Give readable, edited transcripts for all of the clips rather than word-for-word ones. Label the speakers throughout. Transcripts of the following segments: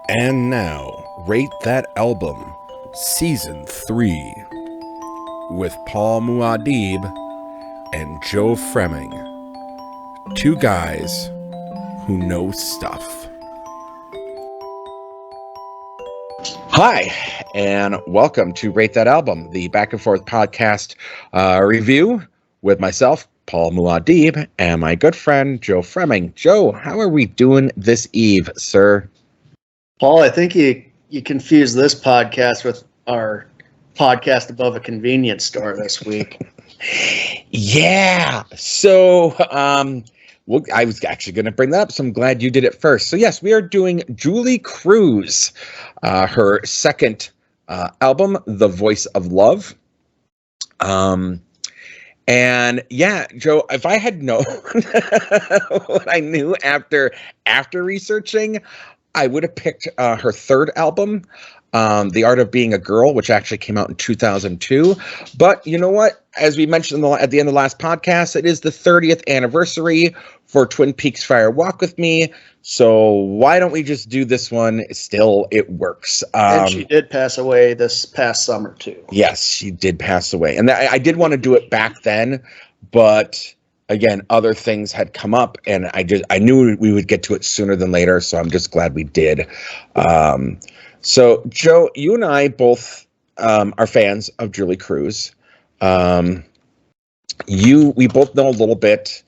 Speaker 1: And now, Rate That Album, Season 3, with Paul Muad'Dib and Joe Fremming. Two guys who know stuff. Hi, and welcome to Rate That Album, the back and forth podcast review with myself, Paul Muad'Dib, and my good friend, Joe Fremming. Joe, how are we doing this eve, sir?
Speaker 2: Paul, I think you confused this podcast with our podcast above a convenience store this week.
Speaker 1: Yeah. So, I was actually going to bring that up, so I'm glad you did it first. So, yes, we are doing Julee Cruise, her second album, The Voice of Love. And yeah, Joe, if I had known what I knew after researching, I would have picked her third album, The Art of Being a Girl, which actually came out in 2002. But you know what? As we mentioned at the end of the last podcast, it is the 30th anniversary for Twin Peaks Fire Walk With Me. So why don't we just do this one? Still, it works.
Speaker 2: And she did pass away this past summer, too.
Speaker 1: Yes, she did pass away. And I did want to do it back then, but again, other things had come up, and I knew we would get to it sooner than later, so I'm just glad we did. So, Joe, you and I both are fans of Julee Cruise. We both know a little bit.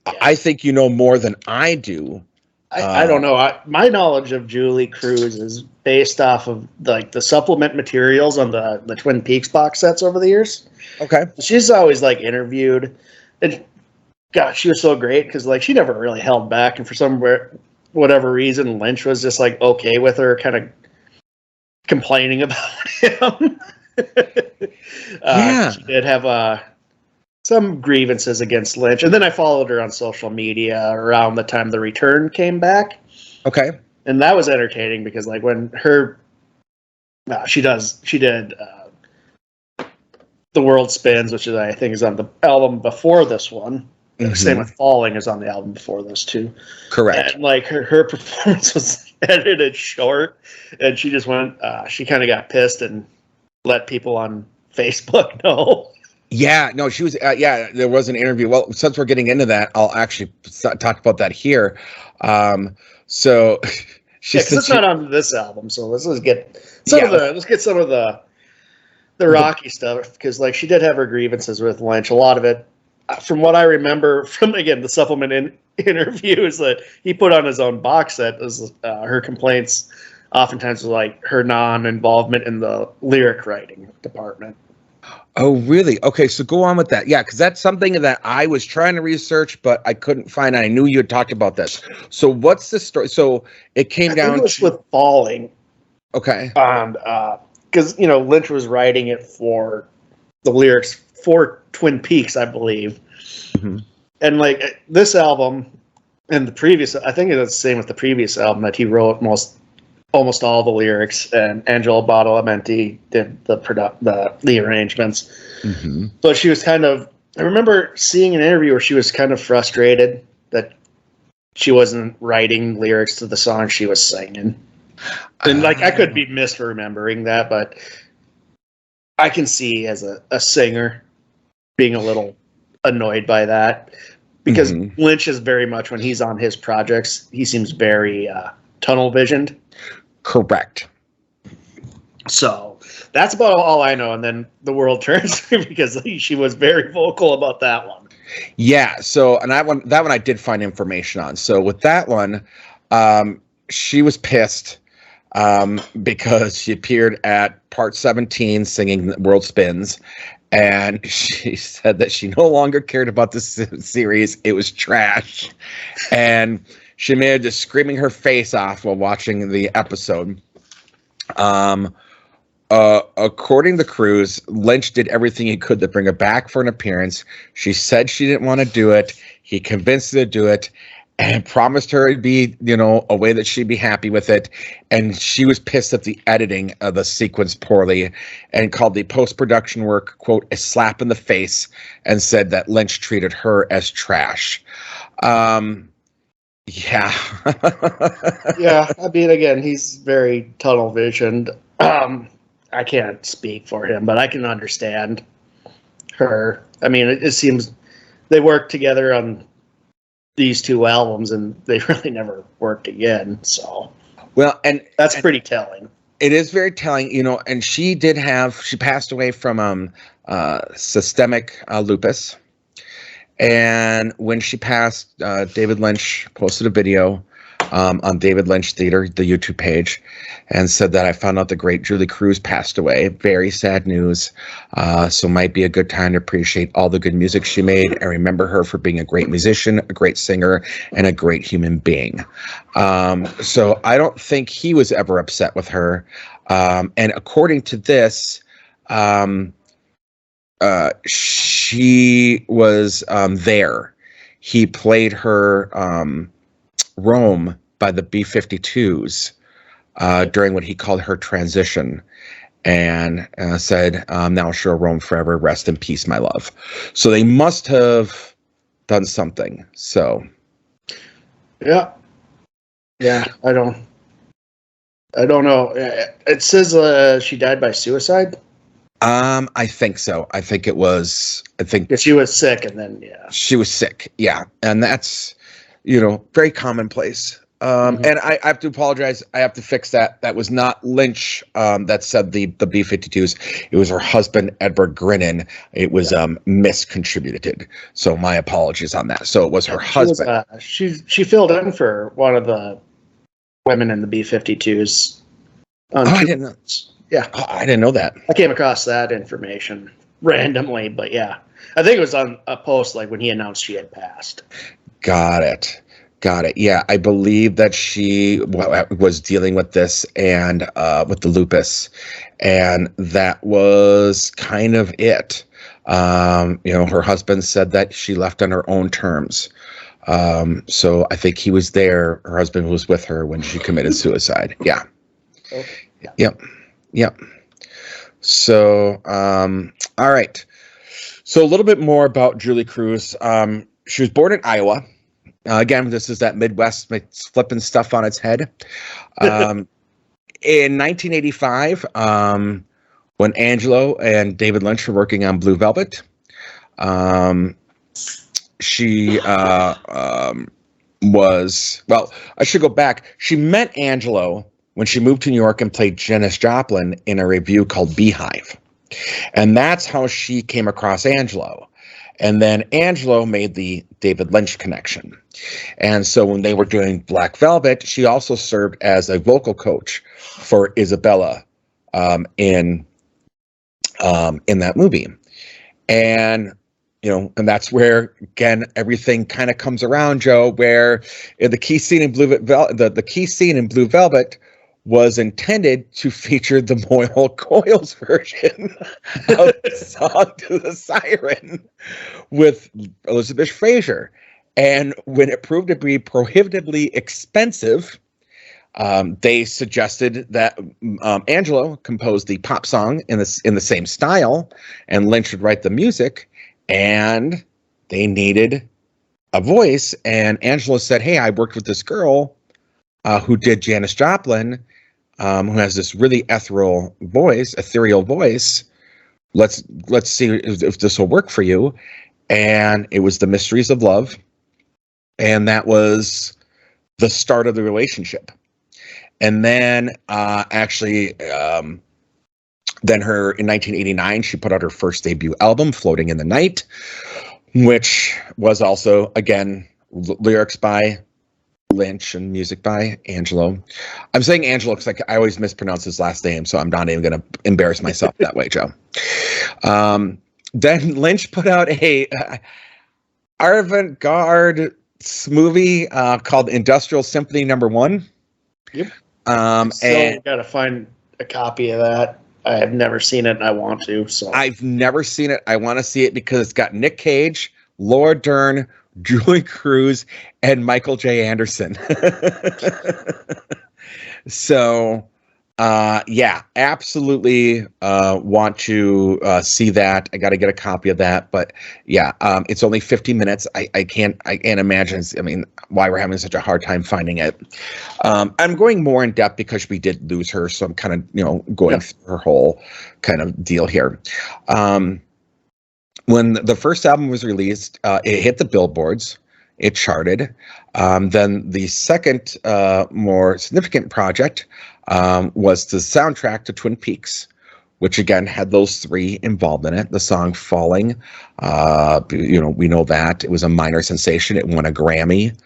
Speaker 1: Yeah. I think you know more than I do.
Speaker 2: I don't know. My knowledge of Julee Cruise is based off of the supplement materials on the Twin Peaks box sets over the years.
Speaker 1: Okay.
Speaker 2: She's always interviewed, and gosh, she was so great because she never really held back, and for whatever reason, Lynch was just okay with her kind of complaining about him.
Speaker 1: Yeah,
Speaker 2: she did have some grievances against Lynch, and then I followed her on social media around the time The Return came back.
Speaker 1: Okay,
Speaker 2: and that was entertaining because when her she did The World Spins, which I think is on the album before this one. Mm-hmm. Same with Falling is on the album before those two.
Speaker 1: Correct.
Speaker 2: And her performance was edited short, and she just went. She kind of got pissed and let people on Facebook know.
Speaker 1: Yeah, no, she was. There was an interview. Well, since we're getting into that, I'll actually talk about that here. So she said
Speaker 2: it's not on this album. So let's get some of the rocky stuff, because she did have her grievances with Lynch. A lot of it, from what I remember from the supplement interviews that he put on his own box set, was her complaints. Oftentimes was her non-involvement in the lyric writing department.
Speaker 1: Oh, really? Okay, so go on with that. Yeah, because that's something that I was trying to research, but I couldn't find. I knew you had talked about this. So what's the story? So it came down
Speaker 2: with Falling.
Speaker 1: Okay.
Speaker 2: And because Lynch was writing it for the lyrics for Twin Peaks, I believe.
Speaker 1: Mm-hmm.
Speaker 2: And this album and the previous, I think it's the same with the previous album, that he wrote almost all the lyrics, and Angelo Badalamenti did the arrangements.
Speaker 1: Mm-hmm.
Speaker 2: But she was I remember seeing an interview where she was kind of frustrated that she wasn't writing lyrics to the song she was singing. And I could be misremembering that, but I can see as a singer being a little annoyed by that, because
Speaker 1: mm-hmm.
Speaker 2: Lynch is very much, when he's on his projects, he seems very tunnel visioned.
Speaker 1: Correct.
Speaker 2: So that's about all I know. And then The World Turns, because she was very vocal about that one.
Speaker 1: Yeah. So, and that one I did find information on. So with that one, she was pissed because she appeared at part 17 singing The World Spins. And she said that she no longer cared about this series. It was trash. And she made just screaming her face off while watching the episode. According to Cruise, Lynch did everything he could to bring her back for an appearance. She said she didn't want to do it. He convinced her to do it and promised her it'd be, a way that she'd be happy with it. And she was pissed at the editing of the sequence poorly and called the post-production work, quote, a slap in the face, and said that Lynch treated her as trash. Yeah.
Speaker 2: Yeah, I mean, again, he's very tunnel visioned. I can't speak for him, but I can understand her. I mean, it seems they worked together on these two albums, and they really never worked again. So,
Speaker 1: Well, and
Speaker 2: that's pretty telling.
Speaker 1: It is very telling, and she passed away from systemic lupus. And when she passed, David Lynch posted a video on David Lynch Theater, the YouTube page, and said that I found out the great Julee Cruise passed away. Very sad news. So might be a good time to appreciate all the good music she made and remember her for being a great musician, a great singer, and a great human being. So I don't think he was ever upset with her. And according to this, she was there. He played her Rome by the B-52s during what he called her transition, and said, now she'll roam forever. Rest in peace, my love. So they must have done something. So
Speaker 2: yeah. I don't know. It says she died by suicide.
Speaker 1: I think so. I think
Speaker 2: She was sick, and then
Speaker 1: she was sick. Yeah, and that's very commonplace. And I have to apologize. I have to fix that. That was not Lynch that said the B-52s. It was her husband, Edward Grinnan. It was miscontributed. So my apologies on that. So it was her husband.
Speaker 2: She filled in for one of the women in the B-52s.
Speaker 1: I didn't know.
Speaker 2: Yeah.
Speaker 1: I didn't know that.
Speaker 2: I came across that information randomly, but yeah. I think it was on a post like when he announced she had passed.
Speaker 1: Got it. Yeah, I believe that she was dealing with this and with the lupus, and that was kind of it. Her husband said that she left on her own terms. So I think he was there. Her husband was with her when she committed suicide. Yeah. Okay. Yep. So, all right. So a little bit more about Julee Cruise. She was born in Iowa. Again, this is that Midwest flipping stuff on its head. In 1985, when Angelo and David Lynch were working on Blue Velvet, she I should go back. She met Angelo when she moved to New York and played Janis Joplin in a review called Beehive. And that's how she came across Angelo. And then Angelo made the David Lynch connection. And so when they were doing Black Velvet, she also served as a vocal coach for Isabella in that movie. And and that's where, again, everything kind of comes around, Joe, where the key scene in the key scene in Blue Velvet was intended to feature the Moyle Coils version of the song to the Siren with Elizabeth Fraser. And when it proved to be prohibitively expensive, they suggested that Angelo compose the pop song in the same style, and Lynch would write the music, and they needed a voice. And Angelo said, "Hey, I worked with this girl who did Janis Joplin, who has this really ethereal voice. Let's see if this will work for you." And it was The Mysteries of Love, and that was the start of the relationship. And then then in 1989, she put out her first debut album, Floating in the Night, which was also, again, lyrics by Lynch and music by Angelo. I'm saying Angelo because I always mispronounce his last name, so I'm not even going to embarrass myself that way, Joe. Then Lynch put out a avant-garde movie called Industrial Symphony No. 1.
Speaker 2: Yep. And got to find a copy of that. I have never seen it, and I want to. So
Speaker 1: I've never seen it. I want to see it because it's got Nick Cage, Laura Dern, Julee Cruise, and Michael J. Anderson. So Yeah, absolutely. Want to see that. I got to get a copy of that. But yeah, it's only 50 minutes. I can't imagine. I mean, why we're having such a hard time finding it. I'm going more in depth because we did lose her, so I'm kind of going through her whole kind of deal here. When the first album was released, it hit the billboards. It charted. Then the second more significant project was the soundtrack to Twin Peaks, which again had those three involved in it. The song "Falling," we know that it was a minor sensation. It won a Grammy,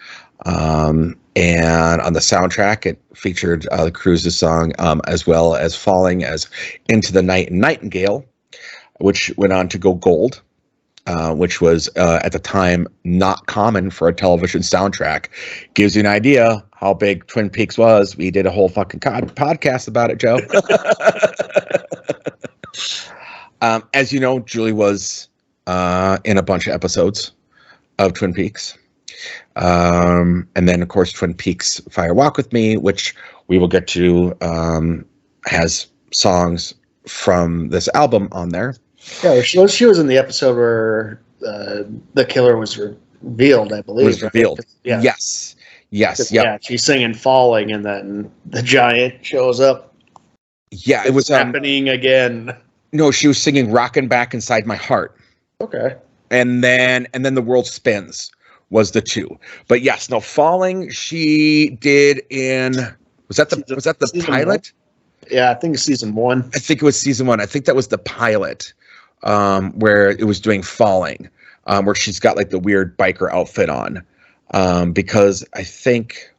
Speaker 1: and on the soundtrack, it featured Cruise's song as well as "Falling" as "Into the Night" and "Nightingale," which went on to go gold. Which was at the time not common for a television soundtrack. Gives you an idea how big Twin Peaks was. We did a whole fucking podcast about it, Joe. As you know, Julie was in a bunch of episodes of Twin Peaks. And then, of course, Twin Peaks Fire Walk With Me, which we will get to, has songs from this album on there.
Speaker 2: Yeah, she was in the episode where the killer was revealed, I believe.
Speaker 1: Was revealed. Right?
Speaker 2: Yeah.
Speaker 1: Yes. Yep.
Speaker 2: Yeah, she's singing "Falling," and then the giant shows up.
Speaker 1: Yeah, it was
Speaker 2: happening again.
Speaker 1: No, she was singing "Rockin' Back Inside My Heart."
Speaker 2: Okay.
Speaker 1: And then "The World Spins" was the two. But yes, no, "Falling" she did in was that the pilot?
Speaker 2: Yeah, I think it's season 1.
Speaker 1: I think it was season 1. I think that was the pilot. Where it was doing "Falling," where she's got like the weird biker outfit on, because I think,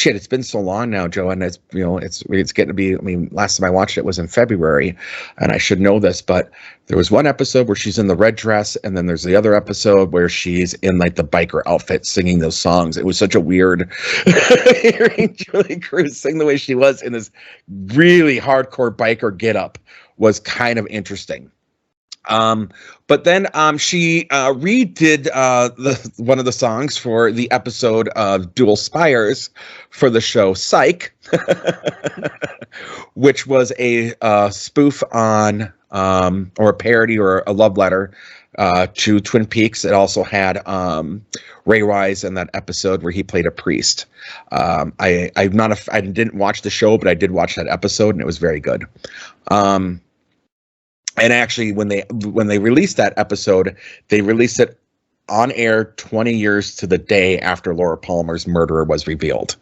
Speaker 1: it's been so long now, Joe, and it's getting to be. I mean, last time I watched it was in February, and I should know this, but there was one episode where she's in the red dress, and then there's the other episode where she's in like the biker outfit singing those songs. It was such a weird hearing Julee Cruise sing the way she was in this really hardcore biker getup was kind of interesting. But then she redid one of the songs for the episode of Dual Spires for the show Psych, which was a spoof on or a parody or a love letter to Twin Peaks. It also had Ray Wise in that episode where he played a priest. I didn't watch the show, but I did watch that episode, and it was very good. And actually, when they released that episode, they released it on air 20 years to the day after Laura Palmer's murder was revealed.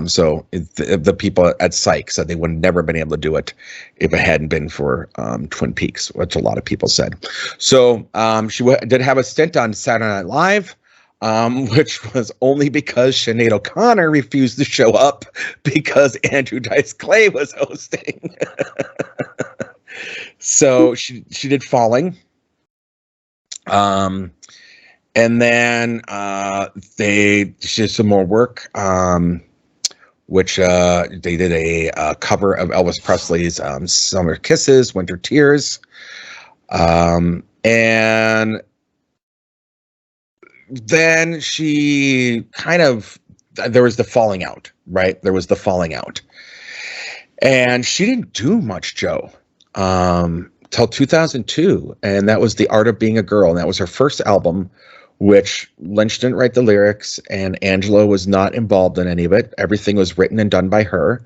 Speaker 1: So the people at Psych said they would never been able to do it if it hadn't been for Twin Peaks, which a lot of people said. So she did have a stint on Saturday Night Live, which was only because Sinead O'Connor refused to show up because Andrew Dice Clay was hosting. So she did "Falling," and then she did some more work, which they did a cover of Elvis Presley's "Summer Kisses, Winter Tears," and then she there was the falling out, right? There was the falling out, and she didn't do much, Joe. Till 2002, and that was "The Art of Being a Girl," and that was her first album, which Lynch didn't write the lyrics, and Angela was not involved in any of it. Everything was written and done by her,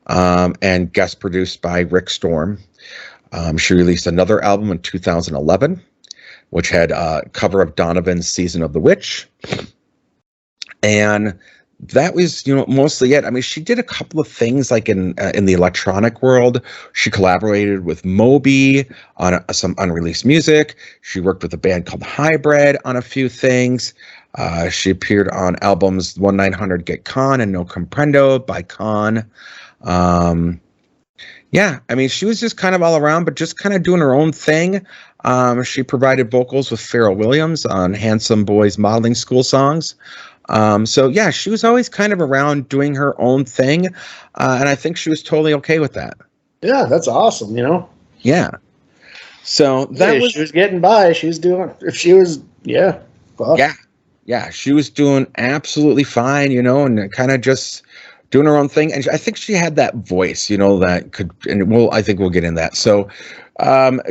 Speaker 1: and guest produced by Rick Storm. She released another album in 2011, which had a cover of Donovan's "Season of the Witch," and that was, mostly it. I mean, she did a couple of things like in the electronic world. She collaborated with Moby on some unreleased music. She worked with a band called Hybrid on a few things. She appeared on albums 1-900 Get Con and No Comprendo by Con. Yeah, I mean, she was just kind of all around, but just kind of doing her own thing. She provided vocals with Pharrell Williams on Handsome Boys Modeling School songs. So yeah, she was always kind of around doing her own thing, and I think she was totally okay with that.
Speaker 2: Yeah, that's awesome.
Speaker 1: Yeah. So
Speaker 2: she was getting by. She was doing. If she was, yeah. Fuck.
Speaker 1: Yeah, she was doing absolutely fine. And kind of just doing her own thing, and I think she had that voice, that could, and I think we'll get in that. So,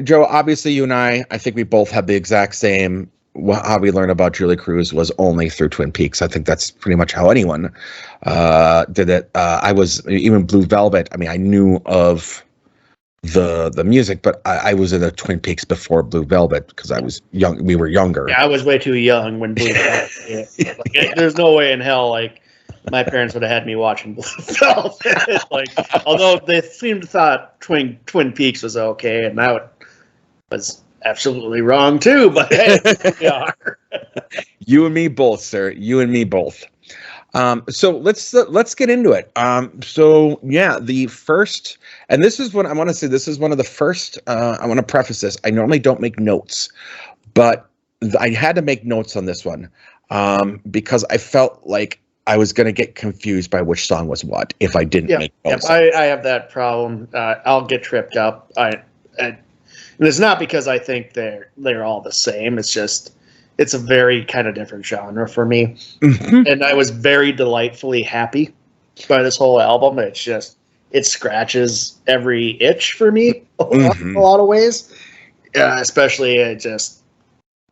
Speaker 1: Joe, obviously, you and I think we both have the exact same. How we learned about Julee Cruise was only through Twin Peaks. I think that's pretty much how anyone did it. I was even Blue Velvet. I mean, I knew of the music, but I was in the Twin Peaks before Blue Velvet because I was young. We were younger.
Speaker 2: Yeah, I was way too young when Blue Velvet. There's no way in hell my parents would have had me watching Blue Velvet. Although they seemed to thought Twin Peaks was okay, and that was absolutely wrong too. But hey, we are.
Speaker 1: You and me both, sir. You and me both. So let's get into it. So yeah, the first, and this is what I want to say. This is one of the first. I want to preface this. I normally don't make notes, but I had to make notes on this one because I felt like I was going to get confused by which song was what if I didn't make notes.
Speaker 2: I have that problem. I'll get tripped up. And it's not because I think they're all the same. It's just it's a very kind of different genre for me. Mm-hmm. And I was very delightfully happy by this whole album. It's just it scratches every itch for me in a lot of ways. Especially it just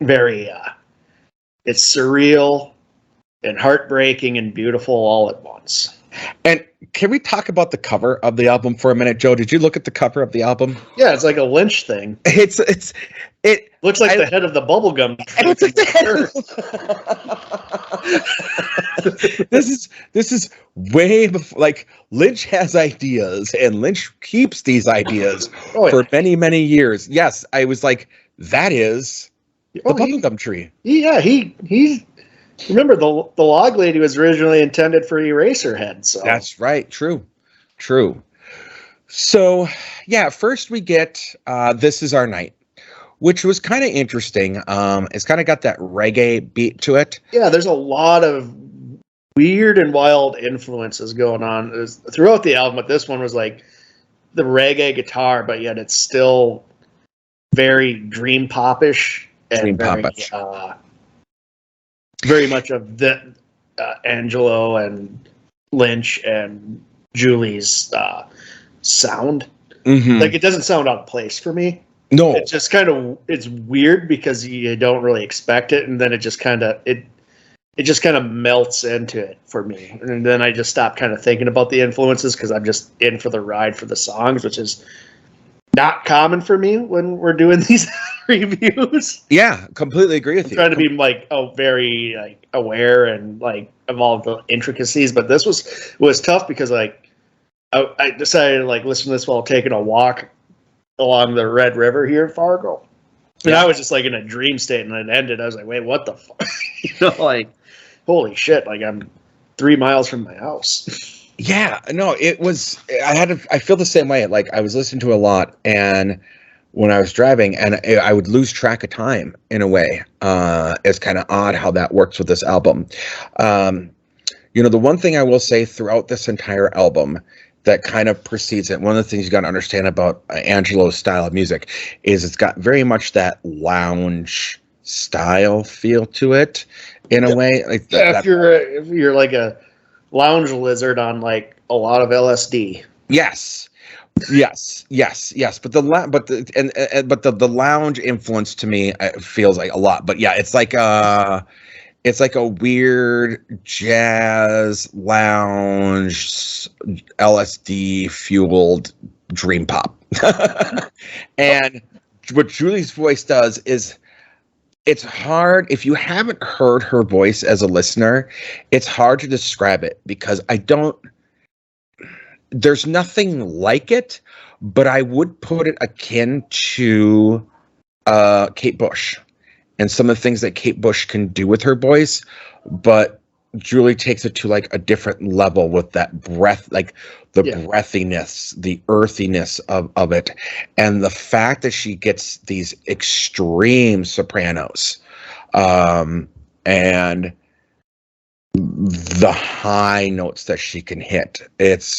Speaker 2: very it's surreal and heartbreaking and beautiful all at once.
Speaker 1: And can we talk about the cover of the album for a minute, Joe? Did you look at the cover of the album?
Speaker 2: Yeah, it's like a Lynch thing.
Speaker 1: It
Speaker 2: looks like the head of the bubblegum.
Speaker 1: It looks like the head. This is way before. Like Lynch has ideas, and Lynch keeps these ideas for many, many years. Yes, I was like, that is the bubblegum tree.
Speaker 2: Yeah, he. Remember, the log lady was originally intended for Eraserhead. So
Speaker 1: that's right. True. So, yeah, first we get This Is Our Night, which was kind of interesting. It's kind of got that reggae beat to it.
Speaker 2: Yeah, there's a lot of weird and wild influences going on throughout the album, but this one was like the reggae guitar, but yet it's still very dream pop-ish. Very much of the Angelo and Lynch and Julie's sound. Mm-hmm. Like it doesn't sound out of place for me.
Speaker 1: No,
Speaker 2: it's just it's weird because you don't really expect it, and then it just kind of melts into it for me, and then I just stop kind of thinking about the influences because I'm just in for the ride for the songs, which is not common for me when we're doing these reviews.
Speaker 1: Yeah, completely agree with you.
Speaker 2: Trying to be very aware and of all the intricacies, but this was tough because I decided to listen to this while taking a walk along the Red River here in Fargo, and I was just in a dream state, and it ended. I was like, wait, what the fuck? Holy shit! I'm 3 miles from my house.
Speaker 1: Yeah, no, it was. I feel the same way. I was listening to a lot, and when I was driving, and I would lose track of time in a way. It's kind of odd how that works with this album. The one thing I will say throughout this entire album that kind of precedes it, one of the things you got to understand about Angelo's style of music is it's got very much that lounge style feel to it in a way.
Speaker 2: If you're like a lounge lizard on a lot of LSD.
Speaker 1: Yes. But the lounge influence to me feels like a lot. But yeah, it's like a weird jazz lounge LSD fueled dream pop. And what Julie's voice does is it's hard. If you haven't heard her voice as a listener, it's hard to describe it because there's nothing like it, but I would put it akin to Kate Bush and some of the things that Kate Bush can do with her voice, but Julie takes it to a different level with that breath, breathiness, the earthiness of it, and the fact that she gets these extreme sopranos, and the high notes that she can hit. It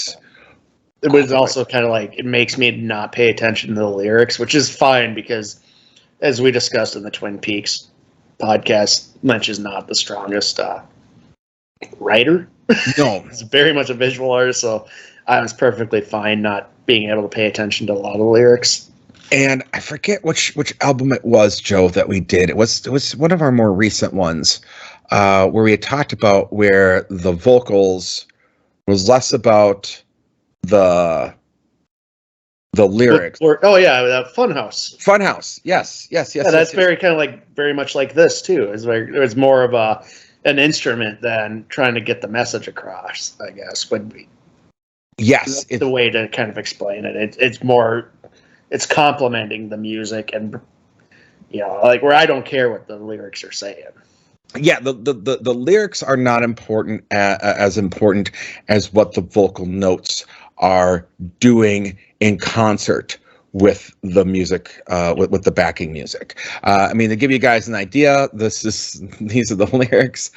Speaker 2: was also kind of it makes me not pay attention to the lyrics, which is fine because, as we discussed in the Twin Peaks podcast, Lynch is not the strongest writer.
Speaker 1: No.
Speaker 2: He's very much a visual artist, so I was perfectly fine not being able to pay attention to a lot of the lyrics.
Speaker 1: And I forget which album it was, Joe, that we did. It was one of our more recent ones, where we had talked about where the vocals was less about the lyrics.
Speaker 2: Oh yeah, that Funhouse.
Speaker 1: Funhouse, yes.
Speaker 2: Yeah, that's very kind of very much like this too. It's more of an instrument than trying to get the message across, I guess, would be.
Speaker 1: Yes,
Speaker 2: that's the way to kind of explain it. It's complementing the music, and where I don't care what the lyrics are saying.
Speaker 1: Yeah, the lyrics are not important as important as what the vocal notes are doing in concert with the music, with the backing music. I mean, to give you guys an idea, these are the lyrics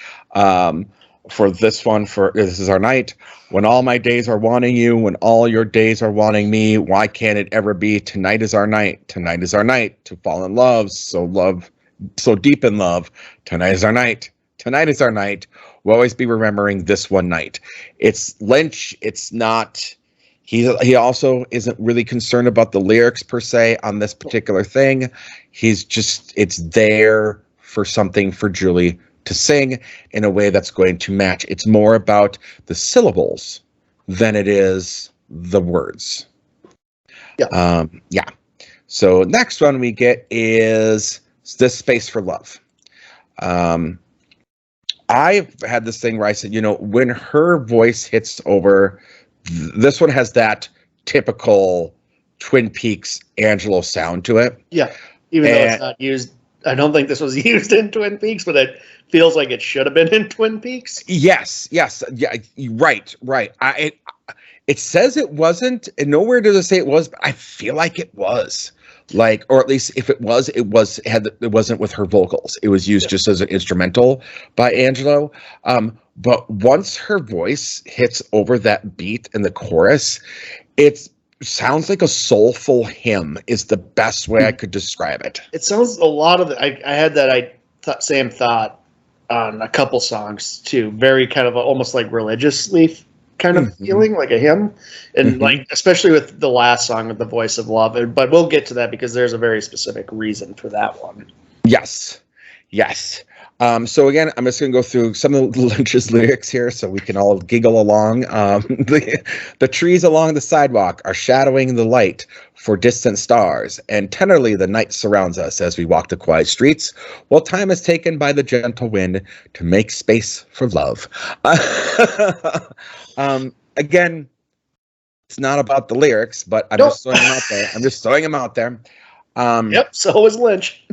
Speaker 1: for this one. This is our night. When all my days are wanting you, when all your days are wanting me, why can't it ever be? Tonight is our night. Tonight is our night to fall in love. So deep in love. Tonight is our night. Tonight is our night. We'll always be remembering this one night. It's Lynch. It's not. He also isn't really concerned about the lyrics per se on this particular thing. It's there for something for Julee to sing in a way that's going to match. It's more about the syllables than it is the words.
Speaker 2: Yeah.
Speaker 1: Yeah. So next one we get is This Space for Love. I've had this thing where I said, when her voice hits over, this one has that typical Twin Peaks Angelo sound to it.
Speaker 2: Yeah. Even though it's not used, I don't think this was used in Twin Peaks, but it feels like it should have been in Twin Peaks.
Speaker 1: Yes. Yeah. Right. It says it wasn't, and nowhere does it say it was, but I feel like it was. Or at least if it wasn't with her vocals. It was used just as an instrumental by Angelo. But once her voice hits over that beat in the chorus, it sounds like a soulful hymn is the best way I could describe it.
Speaker 2: It sounds a lot of I had that same thought on a couple songs too. Very kind of almost like religiously kind of feeling, like a hymn, and especially with the last song with the voice of love. But we'll get to that because there's a very specific reason for that one.
Speaker 1: Yes. So again, I'm just going to go through some of Lynch's lyrics here so we can all giggle along. The trees along the sidewalk are shadowing the light for distant stars, and tenderly the night surrounds us as we walk the quiet streets, while time is taken by the gentle wind to make space for love. Again, it's not about the lyrics, but I'm just throwing them out there.
Speaker 2: Yep, so is Lynch.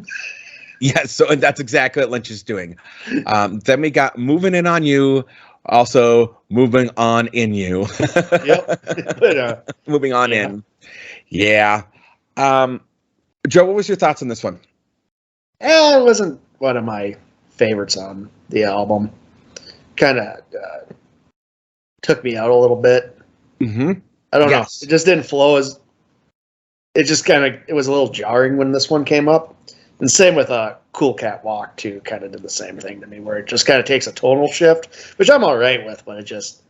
Speaker 1: Yeah, so that's exactly what Lynch is doing. Then we got Moving In On You, also Moving On In You.
Speaker 2: Yep.
Speaker 1: Moving on in. Yeah. Joe, what was your thoughts on this one?
Speaker 2: It wasn't one of my favorites on the album. Kind of took me out a little bit.
Speaker 1: Mm-hmm.
Speaker 2: I don't know. It just didn't flow as... It was a little jarring when this one came up. And same with Cool Catwalk too, kind of did the same thing to me, where it just kind of takes a tonal shift, which I'm all right with, but it just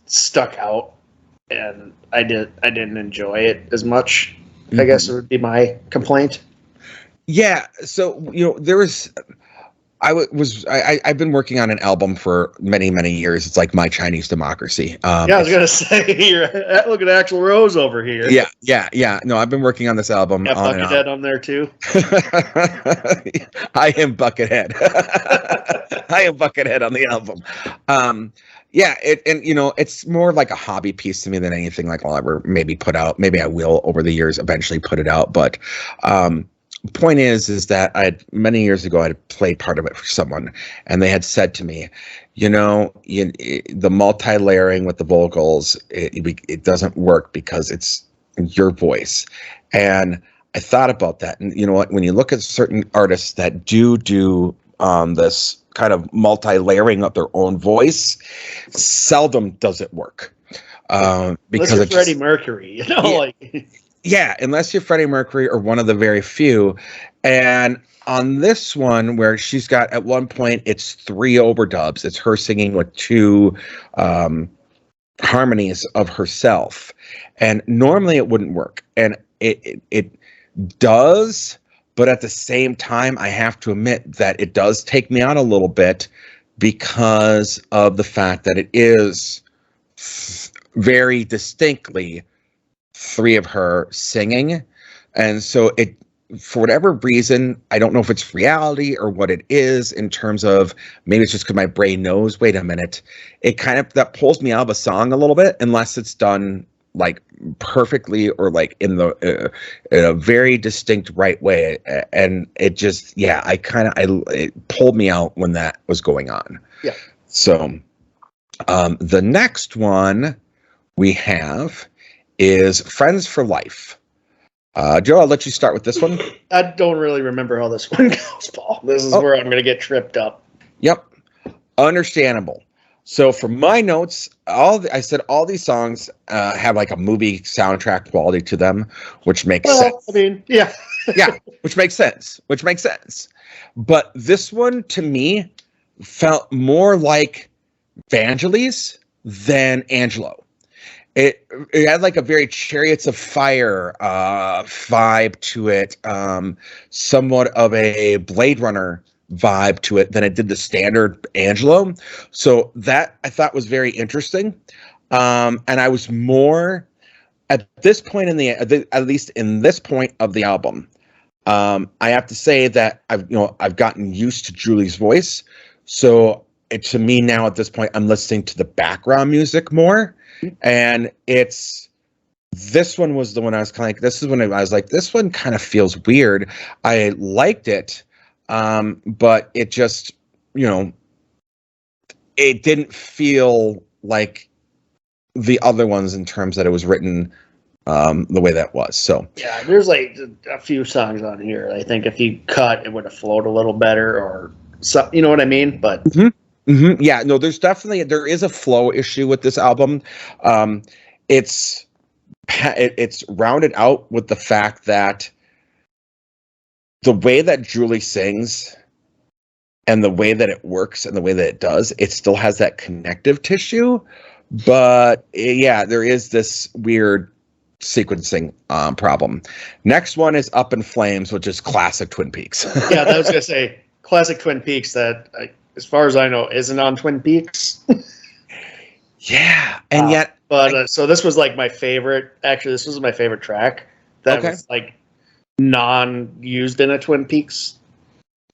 Speaker 2: stuck out, and I didn't enjoy it as much. Mm-hmm. I guess it would be my complaint.
Speaker 1: Yeah, so there was. I've been working on an album for many, many years. It's like My Chinese Democracy.
Speaker 2: I was going to say, look at Axl Rose over here.
Speaker 1: Yeah. No, I've been working on this album.
Speaker 2: Yeah, Buckethead on there too.
Speaker 1: I am Buckethead. I am Buckethead on the album. It's more like a hobby piece to me than anything like I'll ever maybe put out. Maybe I will over the years eventually put it out, but point is that many years ago I had played part of it for someone, and they had said to me, the multi-layering with the vocals, it doesn't work because it's your voice. And I thought about that, and you know what? When you look at certain artists that do this kind of multi-layering of their own voice, seldom does it work. Because
Speaker 2: it's Freddie Mercury,
Speaker 1: Yeah, unless you're Freddie Mercury or one of the very few, And on this one, where she's got at one point, it's 3 overdubs. It's her singing with 2 harmonies of herself, and normally it wouldn't work, and it does. But at the same time, I have to admit that it does take me out a little bit because of the fact that it is very distinctly 3 of her singing. And so it, for whatever reason, I don't know if it's reality or what it is, in terms of maybe it's just because my brain knows, wait a minute, it kind of, that pulls me out of a song a little bit, unless it's done like perfectly or like in a very distinct right way. And it just, it pulled me out when that was going on.
Speaker 2: Yeah.
Speaker 1: So the next one we have is Friends for Life. Joe, I'll let you start with this one.
Speaker 2: I don't really remember how this one goes, Paul. This is where I'm going to get tripped up.
Speaker 1: Yep. Understandable. So for my notes, I said all these songs have like a movie soundtrack quality to them, which makes sense.
Speaker 2: I mean, yeah.
Speaker 1: Yeah, which makes sense. But this one, to me, felt more like Vangelis than Angelo. It had like a very Chariots of Fire vibe to it, somewhat of a Blade Runner vibe to it than it did the standard Angelo. So that I thought was very interesting. And I was more at this point at least in this point of the album. I have to say that I've gotten used to Julee's voice. So to me now at this point, I'm listening to the background music more. And this one was the one I was kind of like, this is when I was like, this one kind of feels weird. I liked it. But it just, it didn't feel like the other ones in terms that it was written the way that was. So
Speaker 2: yeah, there's like a few songs on here I think if you cut, it would have flowed a little better, or so, you know what I mean? But
Speaker 1: yeah, no, there is a flow issue with this album. It's rounded out with the fact that the way that Julee sings and the way that it works and the way that it does, it still has that connective tissue. But yeah, there is this weird sequencing problem. Next one is Up in Flames, which is classic Twin Peaks.
Speaker 2: Yeah, I was going to say classic Twin Peaks that, as far as I know, isn't on Twin Peaks.
Speaker 1: Yeah, and yet...
Speaker 2: But so this was like my favorite. Actually, this was my favorite track. That was like non-used in a Twin Peaks.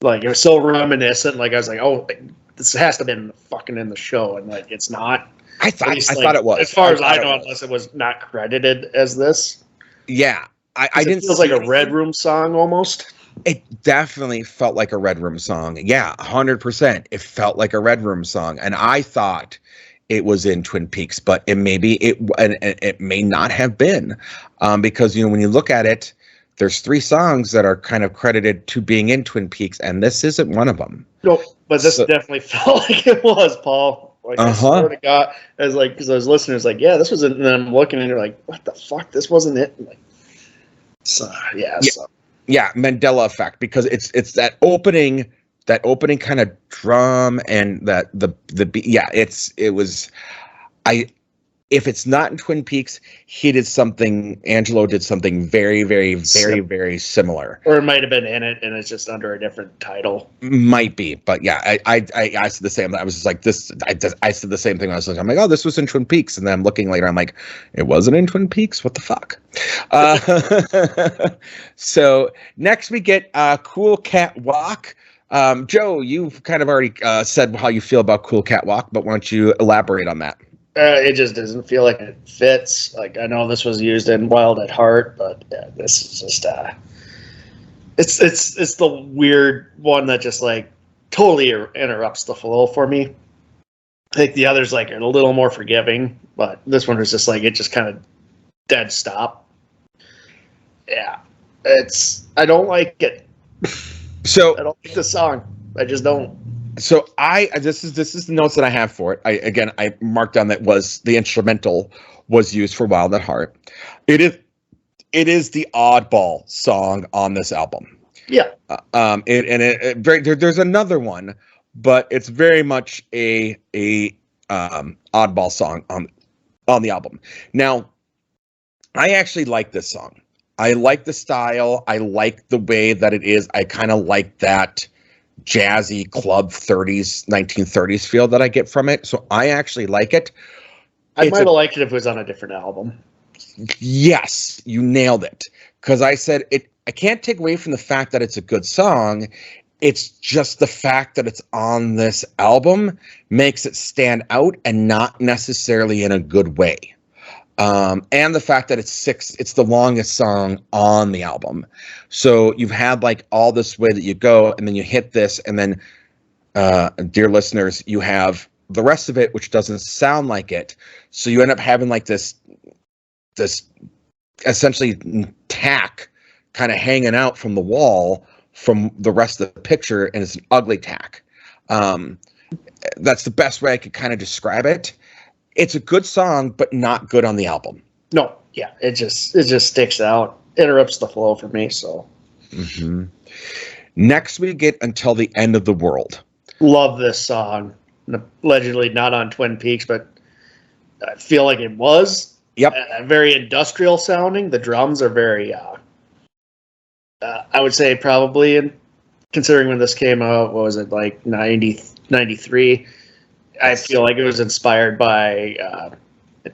Speaker 2: Like, it was so reminiscent. Like, I was like, oh, this has to have been fucking in the show, and like it's not.
Speaker 1: I thought it was.
Speaker 2: As far as I know, unless it was not credited as this.
Speaker 1: Yeah, I didn't.
Speaker 2: It feels like a Red Room song almost.
Speaker 1: It definitely felt like a Red Room song. Yeah, 100%. It felt like a Red Room song, and I thought it was in Twin Peaks, but it may not have been, because when you look at it, there's 3 songs that are kind of credited to being in Twin Peaks, and this isn't one of them.
Speaker 2: No, but this definitely felt like it was, Paul. Like, I swear to God, because I was listening, it's like, yeah, this was it, and then I'm looking and you're like, what the fuck? This wasn't it. Like,
Speaker 1: yeah, Mandela effect, because it's that opening kind of drum and that the beat. Yeah, if it's not in Twin Peaks, Angelo did something very, very, very, very similar.
Speaker 2: Or it might have been in it and it's just under a different title.
Speaker 1: Might be, but yeah, I said the same. I was just like this. I said the same thing. I'm like, oh, this was in Twin Peaks, and then I'm looking later. I'm like, it wasn't in Twin Peaks. What the fuck? So next we get Cool Catwalk. Joe, you've kind of already said how you feel about Cool Catwalk, but why don't you elaborate on that?
Speaker 2: It just doesn't feel like it fits. Like, I know this was used in Wild at Heart, but yeah, this is just it's the weird one that just like totally interrupts the flow for me. I think the others like are a little more forgiving, but this one was just like, it just kind of dead stop. Yeah, I don't like it.
Speaker 1: So
Speaker 2: I don't like the song. I just don't.
Speaker 1: So this is the notes that I have for it. I marked down that was the instrumental was used for Wild at Heart. It is the oddball song on this album.
Speaker 2: Yeah.
Speaker 1: There's another one, but it's very much a oddball song on the album. Now, I actually like this song. I like the style. I like the way that it is. I kind of like that jazzy club 1930s feel that I get from it. So I actually like it.
Speaker 2: I might have liked it if it was on a different album.
Speaker 1: Yes, you nailed it. Because I said it. I can't take away from the fact that it's a good song. It's just the fact that it's on this album makes it stand out, and not necessarily in a good way. And the fact that it's the longest song on the album. So you've had like All This Way That You Go, and then you hit this, and then, dear listeners, you have the rest of it, which doesn't sound like it. So you end up having like this essentially tack kind of hanging out from the wall from the rest of the picture, and it's an ugly tack. That's the best way I could kind of describe it. It's a good song, but not good on the album.
Speaker 2: No, yeah, it just sticks out, interrupts the flow for me. So,
Speaker 1: Next we get Until the End of the World.
Speaker 2: Love this song. Allegedly not on Twin Peaks, but I feel like it was.
Speaker 1: Yep.
Speaker 2: Very industrial sounding. The drums are very, I would say probably, considering when this came out, what was it, like 93? I feel like it was inspired by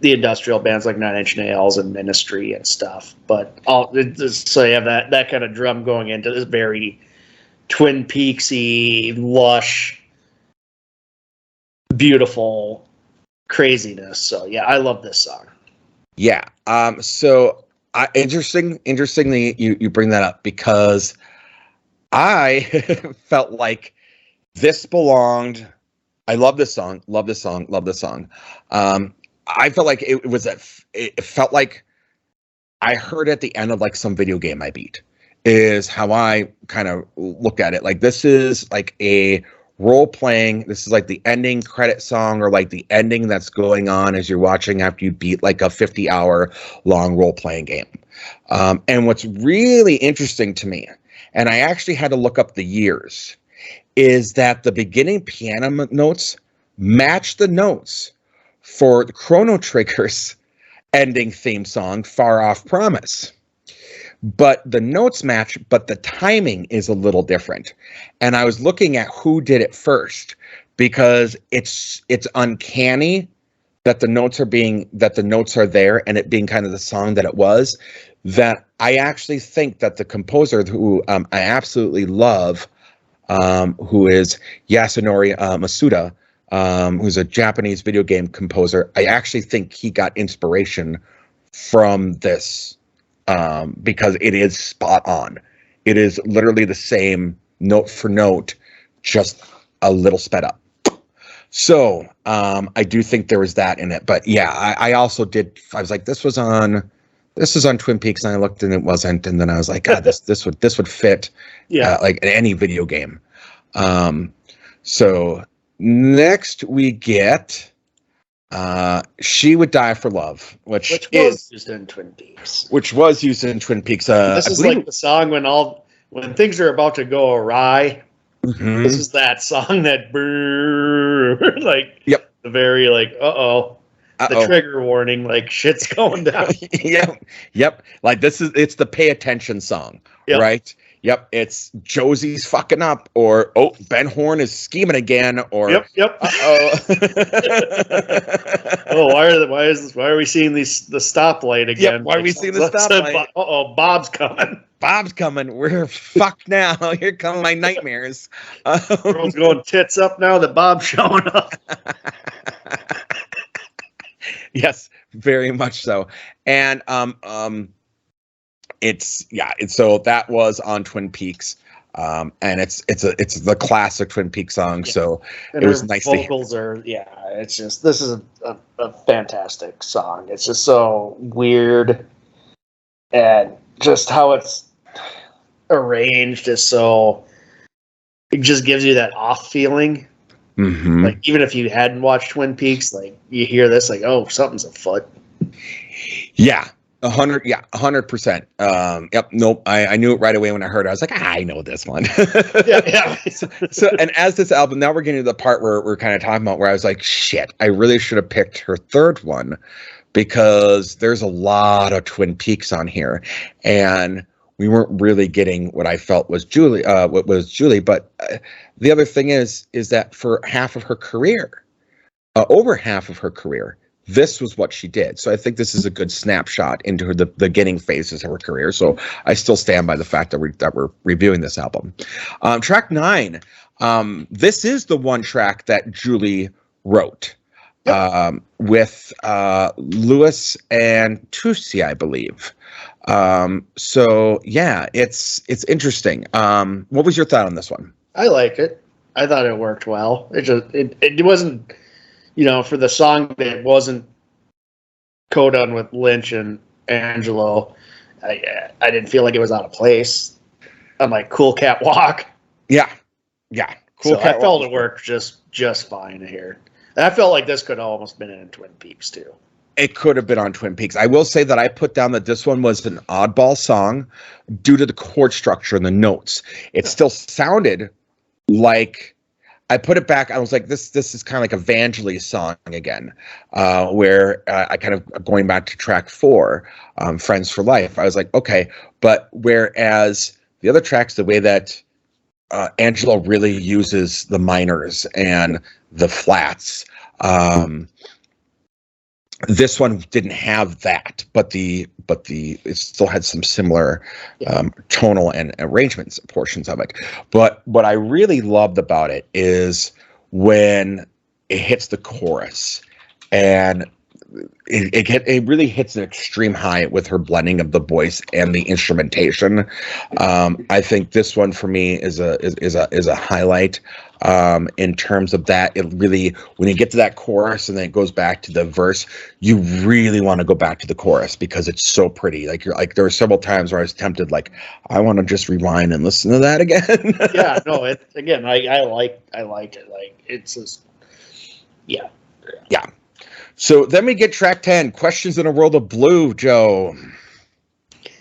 Speaker 2: the industrial bands like Nine Inch Nails and Ministry and stuff. But so you have that kind of drum going into this very Twin Peaksy, lush, beautiful craziness. So yeah, I love this song.
Speaker 1: Yeah. So interestingly, you bring that up, because I felt like this belonged. I love this song. Love this song. Love this song. I felt like it felt like I heard at the end of like some video game I beat, is how I kind of looked at it. Like, this is like a role playing. This is like the ending credit song, or like the ending that's going on as you're watching after you beat like a 50-hour long role playing game. And what's really interesting to me, and I actually had to look up the years, is that the beginning piano notes match the notes for the Chrono Trigger's ending theme song, Far Off Promise. But the notes match, but the timing is a little different. And I was looking at who did it first, because it's uncanny that the notes are there, and it being kind of the song that it was, that I actually think that the composer, who I absolutely love, who is Yasunori Masuda, who's a Japanese video game composer. I actually think he got inspiration from this, because it is spot on. It is literally the same note for note, just a little sped up. So I do think there was that in it. But yeah, I also did. I was like, this is on Twin Peaks, and I looked and it wasn't, and then I was like, God, this would fit, like in any video game. So next we get She Would Die for Love, which
Speaker 2: was used in Twin Peaks.
Speaker 1: Which was used in Twin Peaks.
Speaker 2: This is like the song when things are about to go awry. Mm-hmm. This is that song that like, yep, the very like the trigger warning, like shit's going down.
Speaker 1: Yep. Like it's the pay attention song, right? Yep, it's Josie's fucking up, or Ben Horn is scheming again, or
Speaker 2: yep. Why are we seeing the stoplight again?
Speaker 1: Yep, why are we seeing the stoplight?
Speaker 2: Bob's coming.
Speaker 1: Bob's coming. We're fucked now. Here come my nightmares.
Speaker 2: Girl's going tits up now that Bob's showing up.
Speaker 1: Yes, very much so. And so that was on Twin Peaks, and it's the classic Twin Peaks song. Yeah. So
Speaker 2: and it was nice. Vocals it's just, this is a fantastic song. It's just so weird, and just how it's arranged is so, it just gives you that off feeling. Mm-hmm. Like, even if you hadn't watched Twin Peaks, like you hear this, like, oh, something's afoot.
Speaker 1: Yeah. 100, yeah, 100%. Yep, nope. I knew it right away when I heard it. I was like, I know this one.
Speaker 2: Yeah.
Speaker 1: So, and as this album, now we're getting to the part where we're kind of talking about where I was like, shit, I really should have picked her third one because there's a lot of Twin Peaks on here, and we weren't really getting what I felt was Julie. What was Julie? But the other thing is that for half of her career, over half of her career, this was what she did. So I think this is a good snapshot into the beginning phases of her career. So I still stand by the fact that we're reviewing this album. Track 9. This is the one track that Julie wrote with Lewis and Tusi, I believe. So yeah, it's interesting. What was your thought on this one?
Speaker 2: I like it. I thought it worked well. It wasn't, for the song that wasn't co-done with Lynch and Angelo. I didn't feel like it was out of place. I'm like, cool Catwalk.
Speaker 1: Yeah. Cool.
Speaker 2: So I felt it worked just fine here. And I felt like this could have almost been in Twin Peaks too.
Speaker 1: It could have been on Twin Peaks. I will say that I put down that this one was an oddball song due to the chord structure and the notes. It still sounded like, I put it back. I was like, this is kind of like a Vangelis song again, where I kind of going back to track 4, Friends for Life. I was like, okay, but whereas the other tracks, the way that Angelo really uses the minors and the flats, this one didn't have that, but it still had some similar tonal and arrangements portions of it. But what I really loved about it is when it hits the chorus, and it really hits an extreme high with her blending of the voice and the instrumentation. I think this one for me is a highlight. In terms of that, it really, when you get to that chorus and then it goes back to the verse, you really want to go back to the chorus because it's so pretty. Like there were several times where I was tempted, like, I want to just rewind and listen to that again.
Speaker 2: Yeah, no, I liked it. Like it's just, yeah.
Speaker 1: So then we get track 10, Questions in a World of Blue, Joe.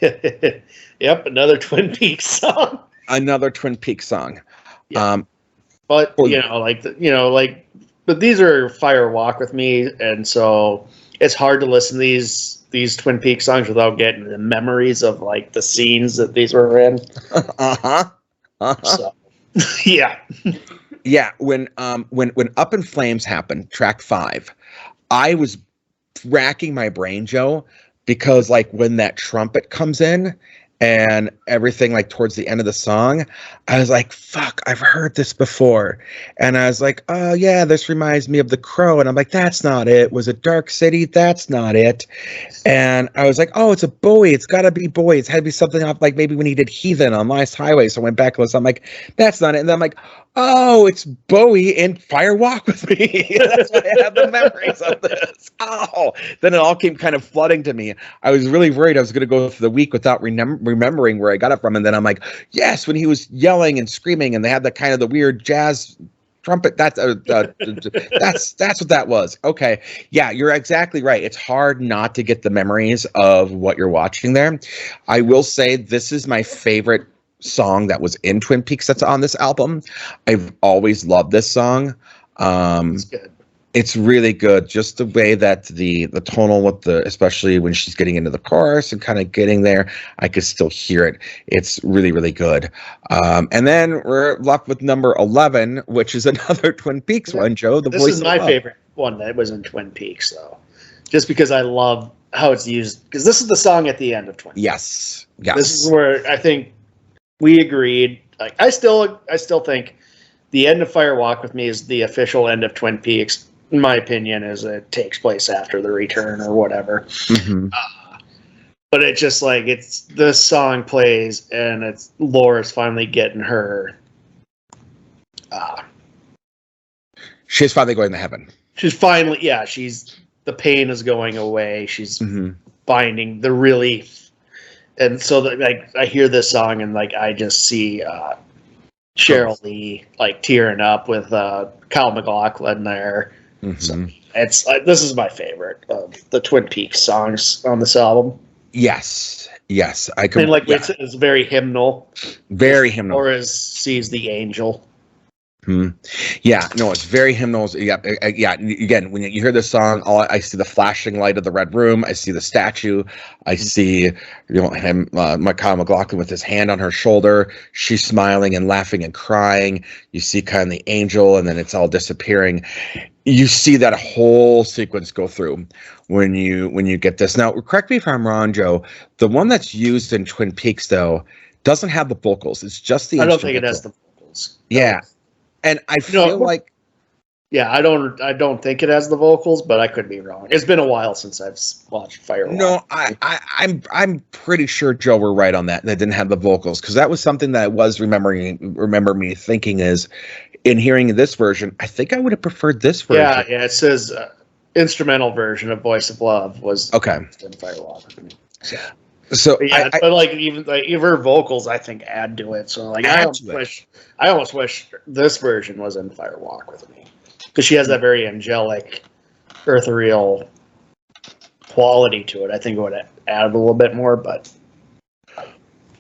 Speaker 2: Yep, another Twin Peaks song.
Speaker 1: Another Twin Peaks song.
Speaker 2: Yeah. But but these are Fire Walk with Me, and so it's hard to listen to these Twin Peaks songs without getting the memories of like the scenes that these were in. So, yeah.
Speaker 1: Yeah, when Up in Flames happened, track 5, I was racking my brain, Joe, because like when that trumpet comes in and everything, like towards the end of the song, I was like, fuck, I've heard this before. And I was like, oh yeah, this reminds me of The Crow. And I'm like, that's not it. Was it Dark City? That's not it. And I was like, oh, it's a Bowie. It's got to be Bowie. It's had to be something off, like maybe when he did Heathen on Last Highway. So I went back and listened. I'm like, that's not it. And then I'm like, oh, it's Bowie in Fire Walk with Me. That's why I have the memories of this. Oh, then it all came kind of flooding to me. I was really worried I was going to go through the week without remembering where I got it from. And then I'm like, yes, when he was yelling and screaming and they had the kind of the weird jazz trumpet. That's what that was. Okay. Yeah, you're exactly right. It's hard not to get the memories of what you're watching there. I will say this is my favorite song that was in Twin Peaks that's on this album. I've always loved this song.
Speaker 2: It's good.
Speaker 1: It's really good. Just the way that the tonal with especially when she's getting into the chorus and kind of getting there, I could still hear it. It's really, really good. And then we're left with number 11, which is another Twin Peaks one, Joe.
Speaker 2: This is my favorite one that was in Twin Peaks, though. Just because I love how it's used. Because this is the song at the end of Twin Peaks.
Speaker 1: Yes.
Speaker 2: This is where I think we agreed. Like, I still think the end of Fire Walk with Me is the official end of Twin Peaks. In my opinion, as it takes place after the return or whatever. Mm-hmm. But it's just like this song plays and it's Laura's finally getting her.
Speaker 1: She's finally going to heaven.
Speaker 2: She's finally, the pain is going away. She's finding the relief, and so I hear this song and like I just see Cheryl Lee like tearing up with Kyle MacLachlan there. Mm-hmm. So this is my favorite of the Twin Peaks songs on this album.
Speaker 1: Yes, I could.
Speaker 2: And like
Speaker 1: Yeah,
Speaker 2: it's very hymnal,
Speaker 1: very hymnal.
Speaker 2: or as sees the angel.
Speaker 1: Yeah, no, it's very hymnals. Yeah, yeah. Again, when you hear this song, I see the flashing light of the red room. I see the statue. I see, him, Kyle MacLachlan with his hand on her shoulder. She's smiling and laughing and crying. You see kind of the angel, and then it's all disappearing. You see that whole sequence go through when you get this. Now, correct me if I'm wrong, Joe. The one that's used in Twin Peaks, though, doesn't have the vocals. It's just the.
Speaker 2: I don't think it has the vocals.
Speaker 1: Yeah. And I feel like,
Speaker 2: yeah, I don't think it has the vocals, but I could be wrong. It's been a while since I've watched Firewalk.
Speaker 1: No, I'm pretty sure, Joe, we're right on that. That didn't have the vocals, because that was something that I was remember me thinking is, in hearing this version, I think I would have preferred this version.
Speaker 2: Yeah, it says instrumental version of Voice of Love was
Speaker 1: okay
Speaker 2: in Firewalk.
Speaker 1: So
Speaker 2: but yeah, but like even her vocals, I think add to it. So like I almost wish this version was in Firewalk with me, because she has that very angelic, ethereal quality to it. I think it would add a little bit more, but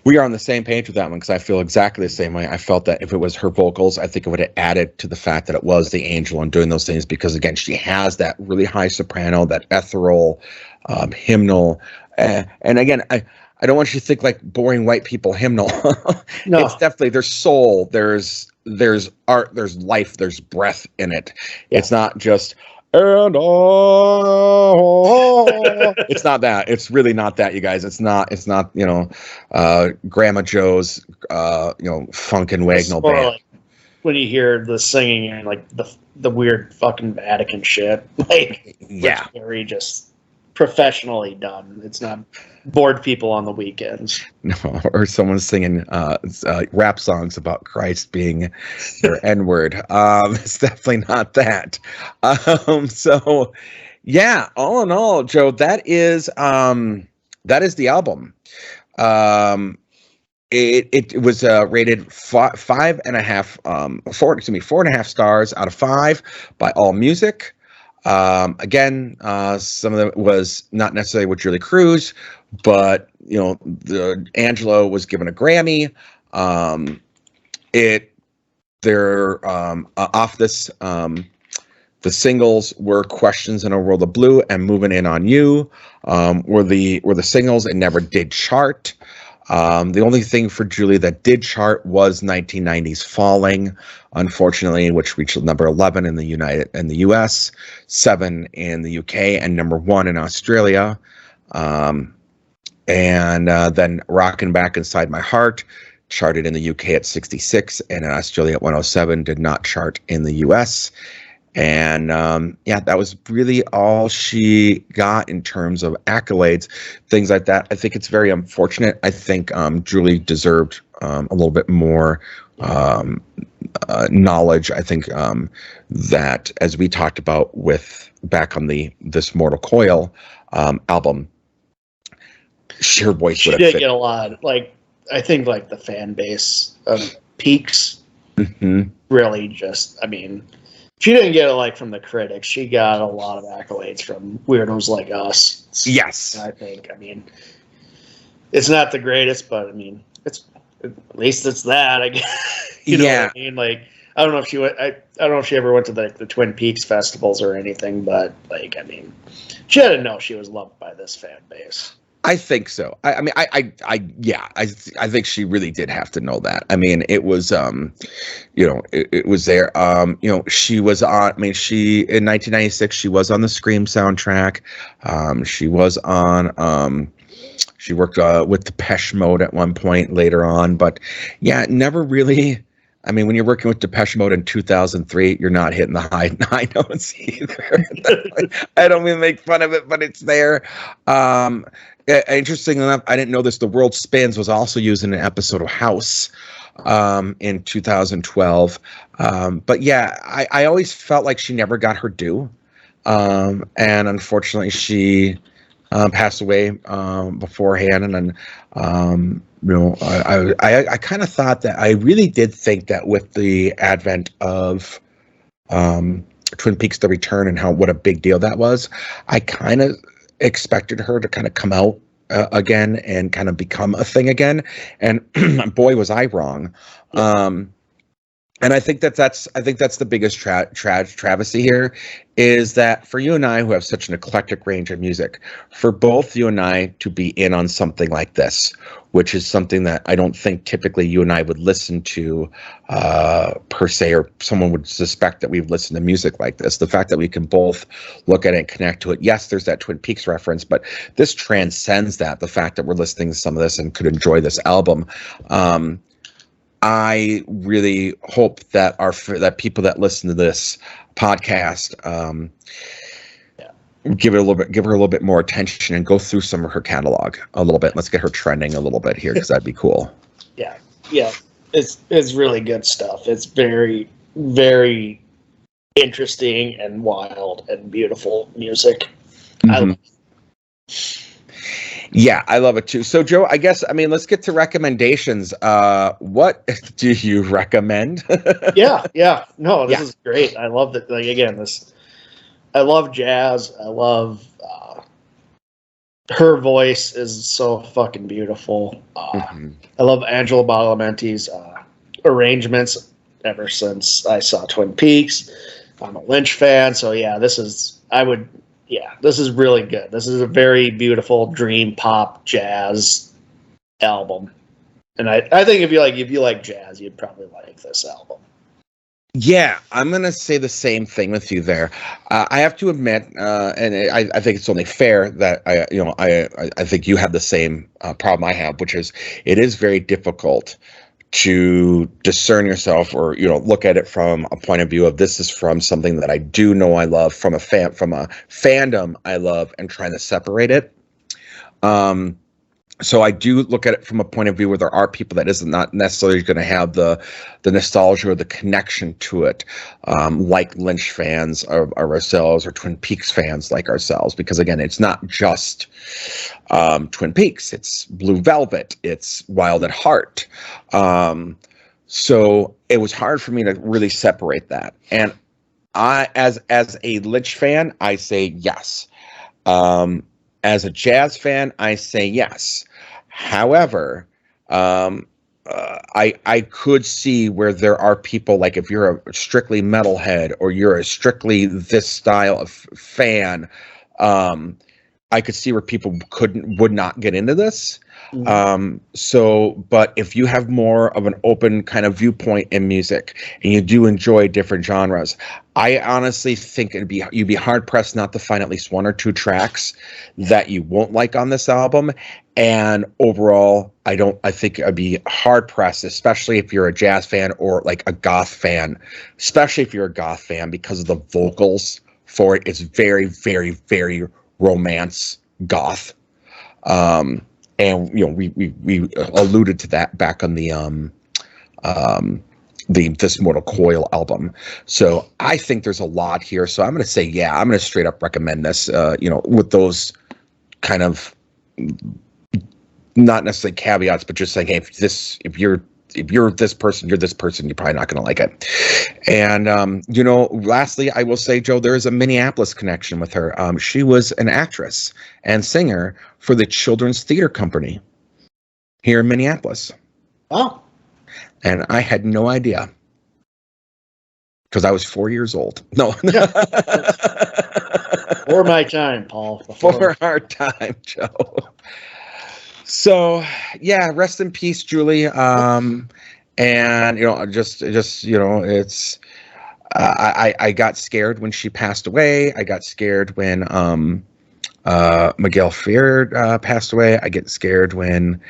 Speaker 1: we are on the same page with that one, because I feel exactly the same way. I felt that if it was her vocals, I think it would have added to the fact that it was the angel and doing those things, because again, she has that really high soprano, that ethereal, hymnal. And again, I don't want you to think like boring white people hymnal. No. It's definitely, there's soul, there's art, there's life, there's breath in it. Yeah. It's not just it's not that. It's really not that, you guys. It's not Grandma Joe's funk and wagnall band.
Speaker 2: Like when you hear the singing and like the weird fucking Vatican shit, like
Speaker 1: yeah,
Speaker 2: very just professionally done. It's not bored people on the weekends.
Speaker 1: No, or someone singing rap songs about Christ being their N-word. It's definitely not that. So yeah, all in all, Joe, that is the album. It was rated 4.5 stars out of 5 by AllMusic. Again, some of it was not necessarily with Julee Cruise, but the Angelo was given a Grammy. Off this, the singles were "Questions in a World of Blue" and "Moving In on You." Were the singles. It never did chart. The only thing for Julee that did chart was 1990's "Falling," unfortunately, which reached number 11 in the US, 7 in the UK, and number 1 in Australia. And then "Rockin' Back Inside My Heart" charted in the UK at 66 and in Australia at 107. Did not chart in the US. And that was really all she got in terms of accolades, things like that. I think it's very unfortunate. I think Julee deserved a little bit more knowledge. I think that, as we talked about with back on this Mortal Coil album, her voice
Speaker 2: she
Speaker 1: would have
Speaker 2: did get a lot. Like I think like the fan base of Peaks really just. I mean. She didn't get it like from the critics. She got a lot of accolades from weirdos like us.
Speaker 1: Yes,
Speaker 2: I think. I mean, it's not the greatest, but I mean, it's at least it's that. I guess. You know what I mean? Like, I don't know if she went. I don't know if she ever went to the Twin Peaks festivals or anything, but like, I mean, she had to know she was loved by this fan base.
Speaker 1: I think so. I think she really did have to know that. I mean, it was, it was there. She was on. I mean, in 1996, she was on the Scream soundtrack. She was on. She worked with Depeche Mode at one point later on, but never really. I mean, when you're working with Depeche Mode in 2003, you're not hitting the high notes either. I don't mean to make fun of it, but it's there. Interesting enough, I didn't know this. The World Spins was also used in an episode of House in 2012. But I always felt like she never got her due. And unfortunately, she passed away beforehand. And then, I kind of thought that I really did think that with the advent of Twin Peaks: The Return and what a big deal that was, I kind of expected her to kind of come out again and kind of become a thing again. And boy, was I wrong. And I think that's the biggest travesty here, is that for you and I, who have such an eclectic range of music, for both you and I to be in on something like this, which is something that I don't think typically you and I would listen to per se, or someone would suspect that we've listened to music like this. The fact that we can both look at it and connect to it. Yes, there's that Twin Peaks reference, but this transcends that. The fact that we're listening to some of this and could enjoy this album. I really hope that that people that listen to this podcast give her a little bit more attention and go through some of her catalog a little bit. Let's get her trending a little bit here, because that'd be cool.
Speaker 2: Yeah, it's really good stuff. It's very, very interesting and wild and beautiful music.
Speaker 1: Mm-hmm.
Speaker 2: I love it.
Speaker 1: Yeah, I love it too. So, Joe, let's get to recommendations. What do you recommend?
Speaker 2: Yeah. No, this is great. I love that. Like, again, I love jazz. I love her voice is so fucking beautiful. I love Angelo Badalamenti's arrangements ever since I saw Twin Peaks. I'm a Lynch fan, so yeah, this is really good. This is a very beautiful dream pop jazz album. And I think if you like jazz, you'd probably like this album.
Speaker 1: Yeah, I'm gonna say the same thing with you there. I have to admit, and I think it's only fair that I think you have the same problem I have, which is it is very difficult to discern yourself, or look at it from a point of view of, this is from something that I do know I love, from a fandom I love, and trying to separate it. So I do look at it from a point of view where there are people that isn't not necessarily going to have the nostalgia or the connection to it, like Lynch fans or ourselves, or Twin Peaks fans like ourselves, because again, it's not just Twin Peaks, it's Blue Velvet, it's Wild at Heart. So it was hard for me to really separate that. And I, as a Lynch fan, I say yes. As a jazz fan, I say yes. However, I could see where there are people, like if you're a strictly metalhead or you're a strictly this style of fan, I could see where people would not get into this. But if you have more of an open kind of viewpoint in music and you do enjoy different genres, I honestly think you'd be hard pressed not to find at least one or two tracks that you won't like on this album. And overall, I think I'd be hard pressed, especially if you're a jazz fan or like a goth fan, especially if you're a goth fan, because of the vocals for it. It's very, very, very romance goth. And we alluded to that back on the This Mortal Coil album. So I think there's a lot here. So I'm going to say, yeah, I'm going to straight up recommend this, with those kind of not necessarily caveats, but just saying, hey, if you're this person, you're probably not going to like it. And, lastly, I will say, Joe, there is a Minneapolis connection with her. She was an actress and singer for the Children's Theater Company here in Minneapolis.
Speaker 2: Oh.
Speaker 1: And I had no idea, because I was 4 years old. No.
Speaker 2: Before my time, Paul.
Speaker 1: Before our time, Joe. So, yeah, rest in peace, Julie. And it's I got scared when she passed away. I got scared when Miguel Ferrer passed away. I get scared when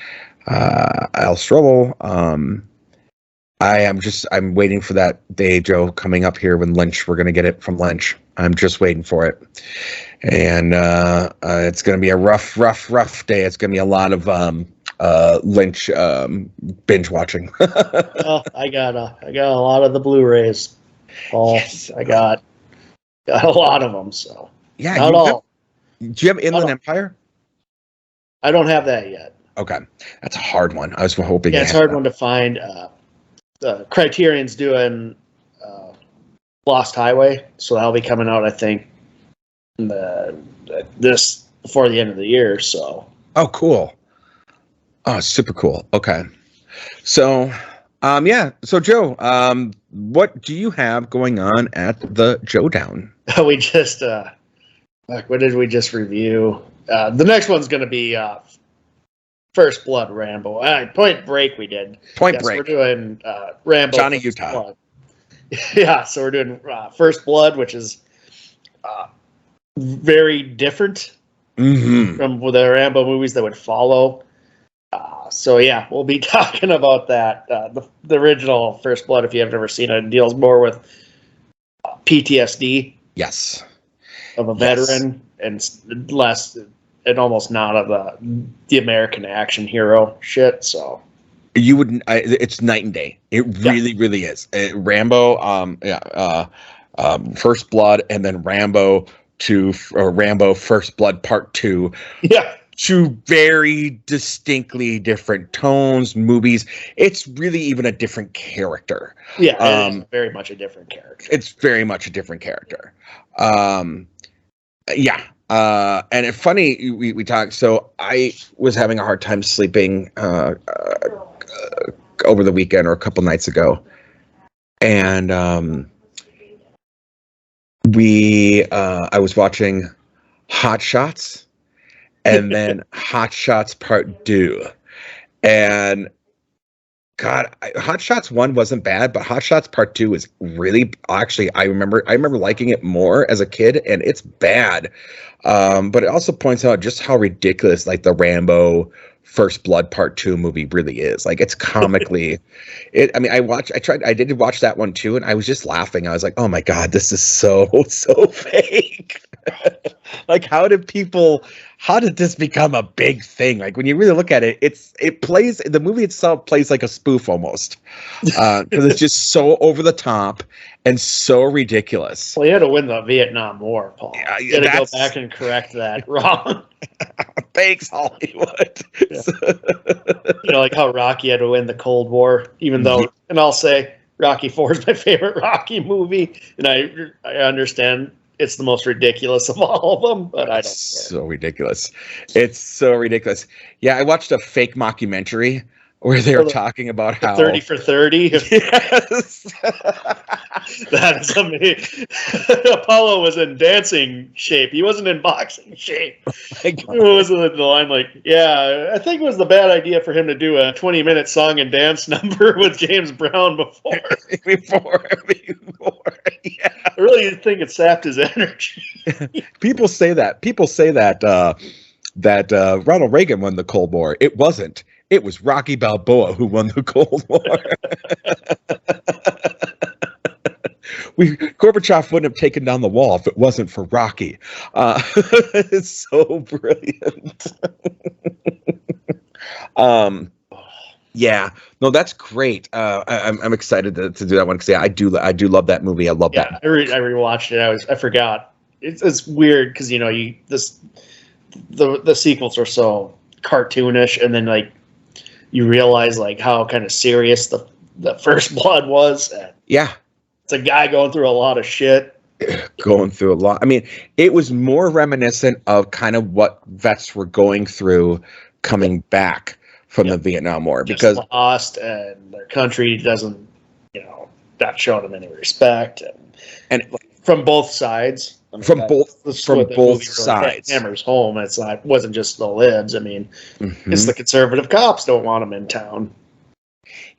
Speaker 1: Al Strobel. I'm waiting for that day, Joe, coming up here when Lynch. We're gonna get it from Lynch. I'm just waiting for it. And it's going to be a rough day. It's going to be a lot of Lynch binge watching.
Speaker 2: Well, I got a lot of the Blu-rays. Paul. Yes. I got a lot of them. So
Speaker 1: yeah,
Speaker 2: not all.
Speaker 1: Do you have Inland Empire?
Speaker 2: I don't have that yet.
Speaker 1: Okay, that's a hard one. I was hoping.
Speaker 2: Yeah, it's a hard one to find. The Criterion's doing Lost Highway, so that'll be coming out, I think, this before the end of the year. So
Speaker 1: Oh, cool. Oh, super cool. Okay. So, yeah. So, Joe, what do you have going on at the Joe Down?
Speaker 2: We just what did we just review? The next one's going to be First Blood Rambo. Point Break we did.
Speaker 1: Point Break.
Speaker 2: We're doing Rambo.
Speaker 1: Johnny
Speaker 2: First
Speaker 1: Utah.
Speaker 2: Blood. Yeah, so we're doing First Blood, which is very different from the Rambo movies that would follow. So yeah, we'll be talking about that. The original First Blood, if you have never seen it, deals more with PTSD.
Speaker 1: Yes.
Speaker 2: Of a veteran, and less, and almost not of the American action hero shit. So
Speaker 1: you wouldn't. It's night and day. It really, really is. Rambo, First Blood, and then Rambo Rambo First Blood Part 2.
Speaker 2: Yeah.
Speaker 1: Two very distinctly different tones, movies. It's really even a different character.
Speaker 2: Yeah, it's very much a different character.
Speaker 1: It's very much a different character. Yeah. And it's funny, we talked, so I was having a hard time sleeping over the weekend or a couple nights ago. And I was watching Hot Shots. And then Hot Shots Part 2. And God, Hot Shots 1 wasn't bad, but Hot Shots Part 2 is really, actually, I remember liking it more as a kid, and it's bad. But it also points out just how ridiculous like the Rambo First Blood Part 2 movie really is. Like, it's comically I did watch that one too, and I was just laughing. I was like, oh my God, this is so fake. Like, how did this become a big thing? Like, when you really look at it, the movie itself plays like a spoof almost. Because it's just so over the top and so ridiculous.
Speaker 2: Well, you had to win the Vietnam War, Paul. You had to go back and correct that wrong.
Speaker 1: Thanks, Hollywood.
Speaker 2: Yeah. Like how Rocky had to win the Cold War, even though, and I'll say Rocky 4 is my favorite Rocky movie, and I understand it's the most ridiculous of all of them, but I don't care.
Speaker 1: So ridiculous. It's so ridiculous. Yeah, I watched a fake mockumentary where they were talking about how
Speaker 2: 30 for 30.
Speaker 1: Yes.
Speaker 2: That is amazing. Apollo was in dancing shape. He wasn't in boxing shape. What was the line like? Yeah, I think it was the bad idea for him to do a 20-minute song and dance number with James Brown before. Yeah. I really think it sapped his energy.
Speaker 1: People say that Ronald Reagan won the Cold War. It wasn't. It was Rocky Balboa who won the Cold War. Gorbachev wouldn't have taken down the wall if it wasn't for Rocky. It's so brilliant. Yeah, no, that's great. I'm excited to do that one because I do love that movie. I love that.
Speaker 2: I rewatched it. I forgot. It's weird because the sequels are so cartoonish, and then like you realize like how kind of serious the First Blood was.
Speaker 1: Yeah,
Speaker 2: it's a guy going through a lot of shit.
Speaker 1: Going through a lot. I mean, it was more reminiscent of kind of what vets were going through coming back from the Vietnam War, because
Speaker 2: lost and their country doesn't, not showing them any respect, and from both sides. I mean,
Speaker 1: from both sides.
Speaker 2: Hammers home. It wasn't just the libs. I mean, it's the conservative cops don't want them in town.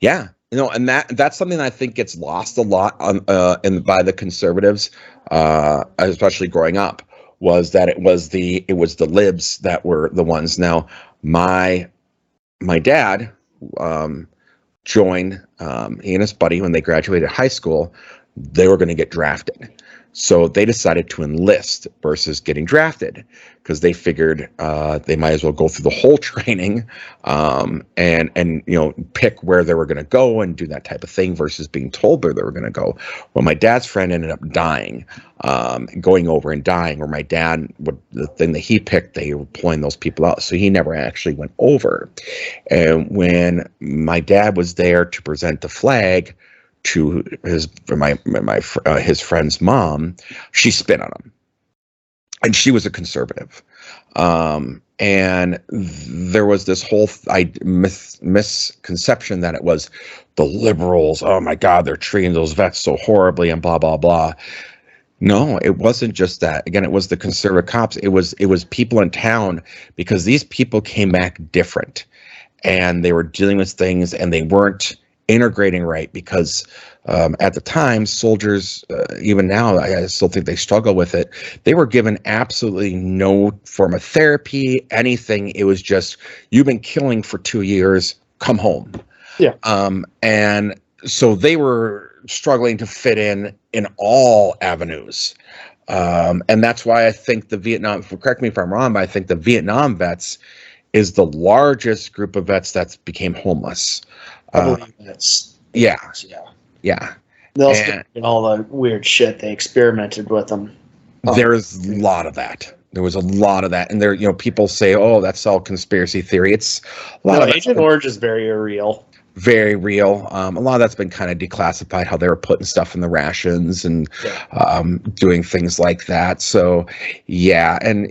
Speaker 1: Yeah, and that's something I think gets lost a lot by the conservatives, especially growing up, was that it was the libs that were the ones. Now, my dad joined, he and his buddy, when they graduated high school, they were going to get drafted. So they decided to enlist versus getting drafted because they figured they might as well go through the whole training and pick where they were going to go and do that type of thing versus being told where they were going to go. Well, my dad's friend ended up dying, going over and dying, where my dad, the thing that he picked, they were pulling those people out. So he never actually went over. And when my dad was there to present the flag to his friend's mom, she spit on him, and she was a conservative. And there was this whole misconception that it was the liberals. Oh my God, they're treating those vets so horribly and blah, blah, blah. No, it wasn't just that. Again, it was the conservative cops. It was people in town, because these people came back different, and they were dealing with things, and they weren't integrating right, because at the time, soldiers, even now, I still think they struggle with it. They were given absolutely no form of therapy, anything. It was just, you've been killing for 2 years, come home.
Speaker 2: Yeah.
Speaker 1: And so they were struggling to fit in all avenues. And that's why I think the Vietnam, correct me if I'm wrong, but I think the Vietnam vets is the largest group of vets that became homeless.
Speaker 2: I believe that's
Speaker 1: Yeah.
Speaker 2: Yeah.
Speaker 1: Yeah.
Speaker 2: They'll
Speaker 1: And-
Speaker 2: stick in all the weird shit they experimented with them.
Speaker 1: There's a lot of that. There was a lot of that. And there, people say, oh, that's all conspiracy theory. It's a lot of
Speaker 2: Agent Orange is very real.
Speaker 1: very real. A lot of that's been kind of declassified, how they were putting stuff in the rations and doing things like that. So, yeah. And,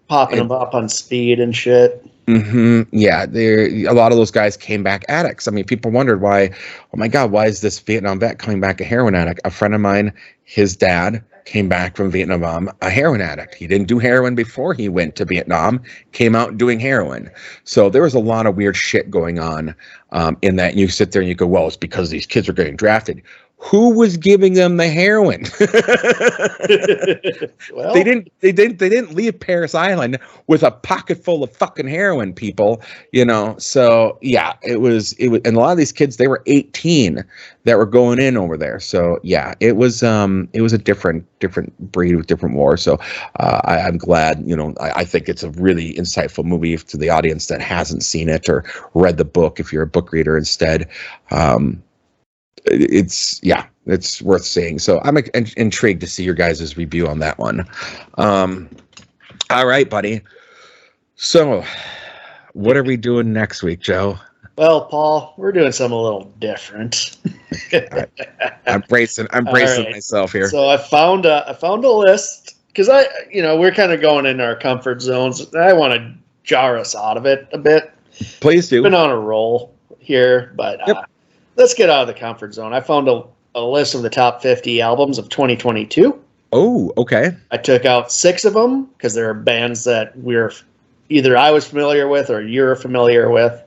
Speaker 2: Popping them up on speed and shit.
Speaker 1: Yeah, a lot of those guys came back addicts. I mean, people wondered why, oh my God, why is this Vietnam vet coming back a heroin addict? A friend of mine, his dad came back from Vietnam a heroin addict. He didn't do heroin before he went to Vietnam, came out doing heroin. So there was a lot of weird shit going on in that. And you sit there and you go, well, it's because these kids are getting drafted. Who was giving them the heroin?
Speaker 2: Well,
Speaker 1: They didn't leave Paris Island with a pocket full of fucking heroin, people, So yeah, it was, and a lot of these kids, they were 18 that were going in over there. So yeah, it was a different breed with different war. So I'm glad, I think it's a really insightful movie to the audience that hasn't seen it or read the book. If you're a book reader instead, it's worth seeing. So I'm intrigued to see your guys' review on that one. All right, buddy. So what are we doing next week, Joe?
Speaker 2: Well, Paul, we're doing something a little different.
Speaker 1: Right. I'm bracing
Speaker 2: right.
Speaker 1: myself here.
Speaker 2: So I found a list, because we're kind of going in our comfort zones. And I want to jar us out of it a bit.
Speaker 1: Please do.
Speaker 2: Been on a roll here, but let's get out of the comfort zone. I found a list of the top 50 albums of 2022.
Speaker 1: Oh, okay.
Speaker 2: I took out 6 of them because there are bands that either I was familiar with or you're familiar with,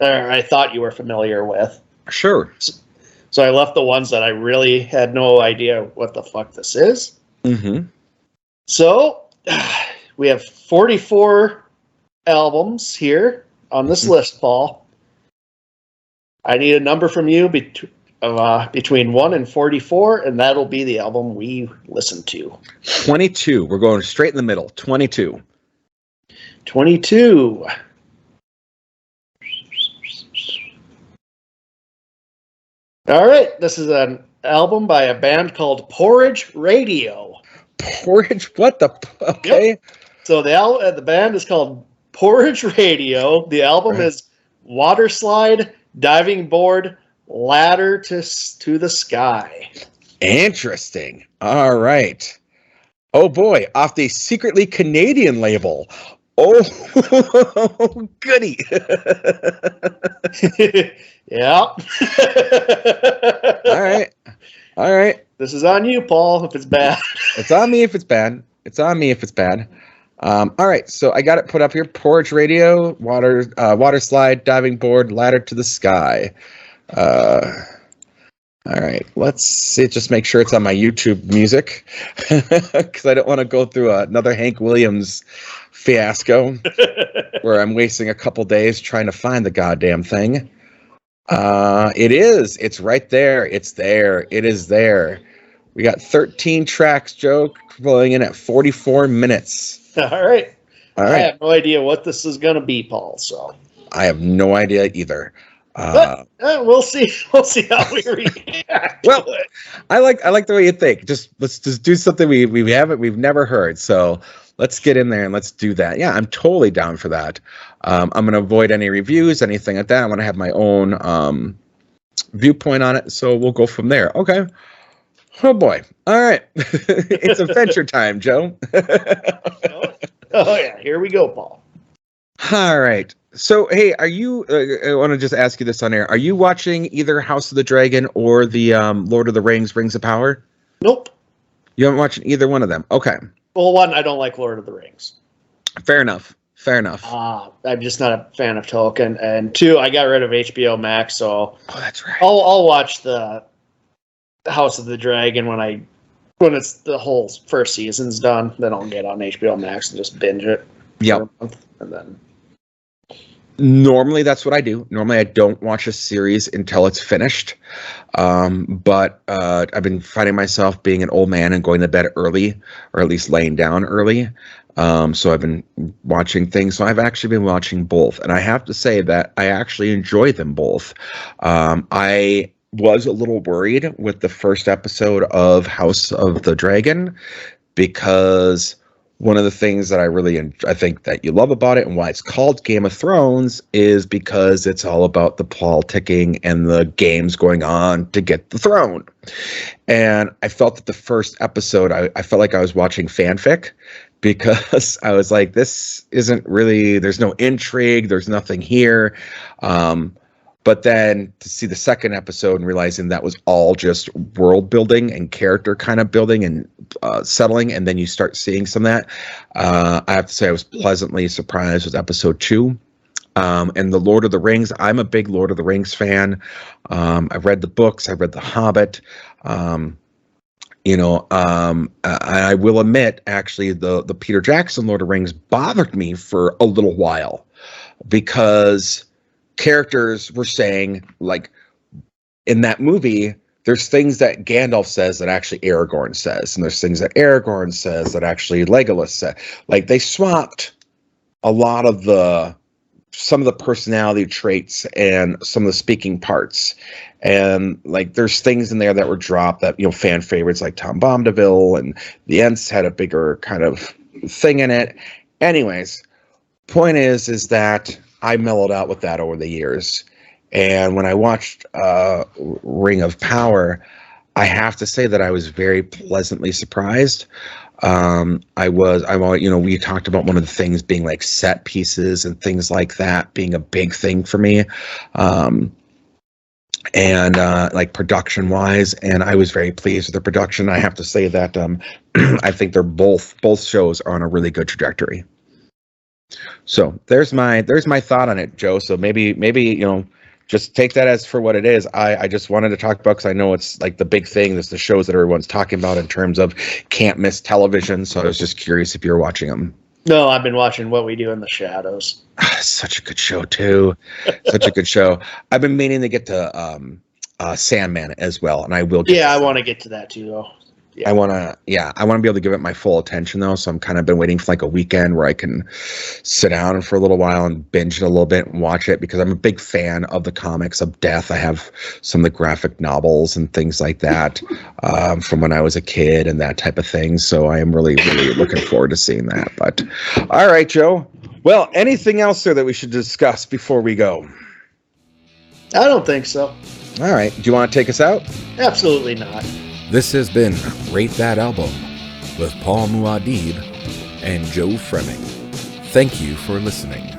Speaker 2: or I thought you were familiar with.
Speaker 1: Sure.
Speaker 2: So I left the ones that I really had no idea what the fuck this is.
Speaker 1: Mm-hmm.
Speaker 2: So we have 44 albums here on this list, Paul. I need a number from you between 1 and 44, and that'll be the album we listen to.
Speaker 1: 22. We're going straight in the middle. 22.
Speaker 2: 22. All right, this is an album by a band called Porridge Radio.
Speaker 1: Porridge? What the? Okay.
Speaker 2: Yep. So the band is called Porridge Radio. The album is Water Slide, Diving Board, Ladder to the Sky.
Speaker 1: Interesting. All right. Oh boy, off the secretly Canadian label. Oh, goody.
Speaker 2: Yeah.
Speaker 1: All right. All right.
Speaker 2: This is on you, Paul, if it's bad.
Speaker 1: It's on me if it's bad. It's on me if it's bad. All right. So I got it put up here. Porridge Radio, water slide, diving board, ladder to the sky. All right. Let's see. Just make sure it's on my YouTube music because I don't want to go through another Hank Williams fiasco where I'm wasting a couple days trying to find the goddamn thing. It is. It's right there. It's there. It is there. We got 13 tracks, Joe, flowing in at 44 minutes.
Speaker 2: All right.
Speaker 1: All right.
Speaker 2: I have no idea what this is going to be, Paul. So
Speaker 1: I have no idea either.
Speaker 2: But we'll see. We'll see how we react.
Speaker 1: Well, I like the way you think. Let's do something we've never heard. So let's get in there and let's do that. Yeah, I'm totally down for that. I'm going to avoid any reviews, anything like that. I want to have my own viewpoint on it. So we'll go from there. Okay. Oh boy. All right. It's adventure time, Joe.
Speaker 2: Oh yeah. Here we go, Paul.
Speaker 1: All right. So, hey, are you? I want to just ask you this on air. Are you watching either House of the Dragon or the Lord of the Rings: Rings of Power?
Speaker 2: Nope.
Speaker 1: You haven't watched either one of them. Okay.
Speaker 2: Well, one, I don't like Lord of the Rings.
Speaker 1: Fair enough. Fair enough.
Speaker 2: I'm just not a fan of Tolkien. And two, I got rid of HBO Max, so
Speaker 1: that's right.
Speaker 2: I'll watch the House of the Dragon when it's the whole first season's done. Then I'll get on HBO Max and just binge it.
Speaker 1: Yep.
Speaker 2: And then.
Speaker 1: Normally, that's what I do. Normally, I don't watch a series until it's finished. But I've been finding myself being an old man and going to bed early, or at least laying down early. So I've been watching things. So I've actually been watching both. And I have to say that I actually enjoy them both. I was a little worried with the first episode of House of the Dragon because one of the things that I think that you love about it and why it's called Game of Thrones is because it's all about the politicking and the games going on to get the throne. And I felt that the first episode, I felt like I was watching fanfic because I was like, this isn't really, there's no intrigue, there's nothing here. But then to see the second episode and realizing that was all just world building and character kind of building and settling, and then you start seeing some of that, I have to say I was pleasantly surprised with episode 2. And the Lord of the Rings, I'm a big Lord of the Rings fan. I've read the books, I've read The Hobbit. I will admit, actually, the Peter Jackson Lord of the Rings bothered me for a little while because characters were saying, like, in that movie, there's things that Gandalf says that actually Aragorn says, and there's things that Aragorn says that actually Legolas said. Like, they swapped a lot of some of the personality traits and some of the speaking parts. And like, there's things in there that were dropped that, fan favorites like Tom Bombadil and the Ents had a bigger kind of thing in it. Anyways, point is that I mellowed out with that over the years. And when I watched Ring of Power, I have to say that I was very pleasantly surprised. We talked about one of the things being like set pieces and things like that being a big thing for me. Like production wise, and I was very pleased with the production. I have to say that I think they're both shows are on a really good trajectory. So there's my thought on it, Joe. So maybe just take that as for what it is. I just wanted to talk about because I know it's like the big thing. There's the shows that everyone's talking about in terms of can't miss television. So I was just curious if you're watching them.
Speaker 2: No, I've been watching What We Do in the Shadows.
Speaker 1: Such a good show too. Such a good show. I've been meaning to get to Sandman as well, and I will.
Speaker 2: I want to get to that too, though. Yeah.
Speaker 1: I want to be able to give it my full attention though. So I'm kind of been waiting for like a weekend where I can sit down for a little while and binge it a little bit and watch it because I'm a big fan of the comics of Death. I have some of the graphic novels and things like that from when I was a kid and that type of thing. So I am really, really looking forward to seeing that. But all right, Joe. Well, anything else there that we should discuss before we go?
Speaker 2: I don't think so.
Speaker 1: All right. Do you want to take us out?
Speaker 2: Absolutely not.
Speaker 3: This has been Rate That Album with Paul Muad'Dib and Joe Fremming. Thank you for listening.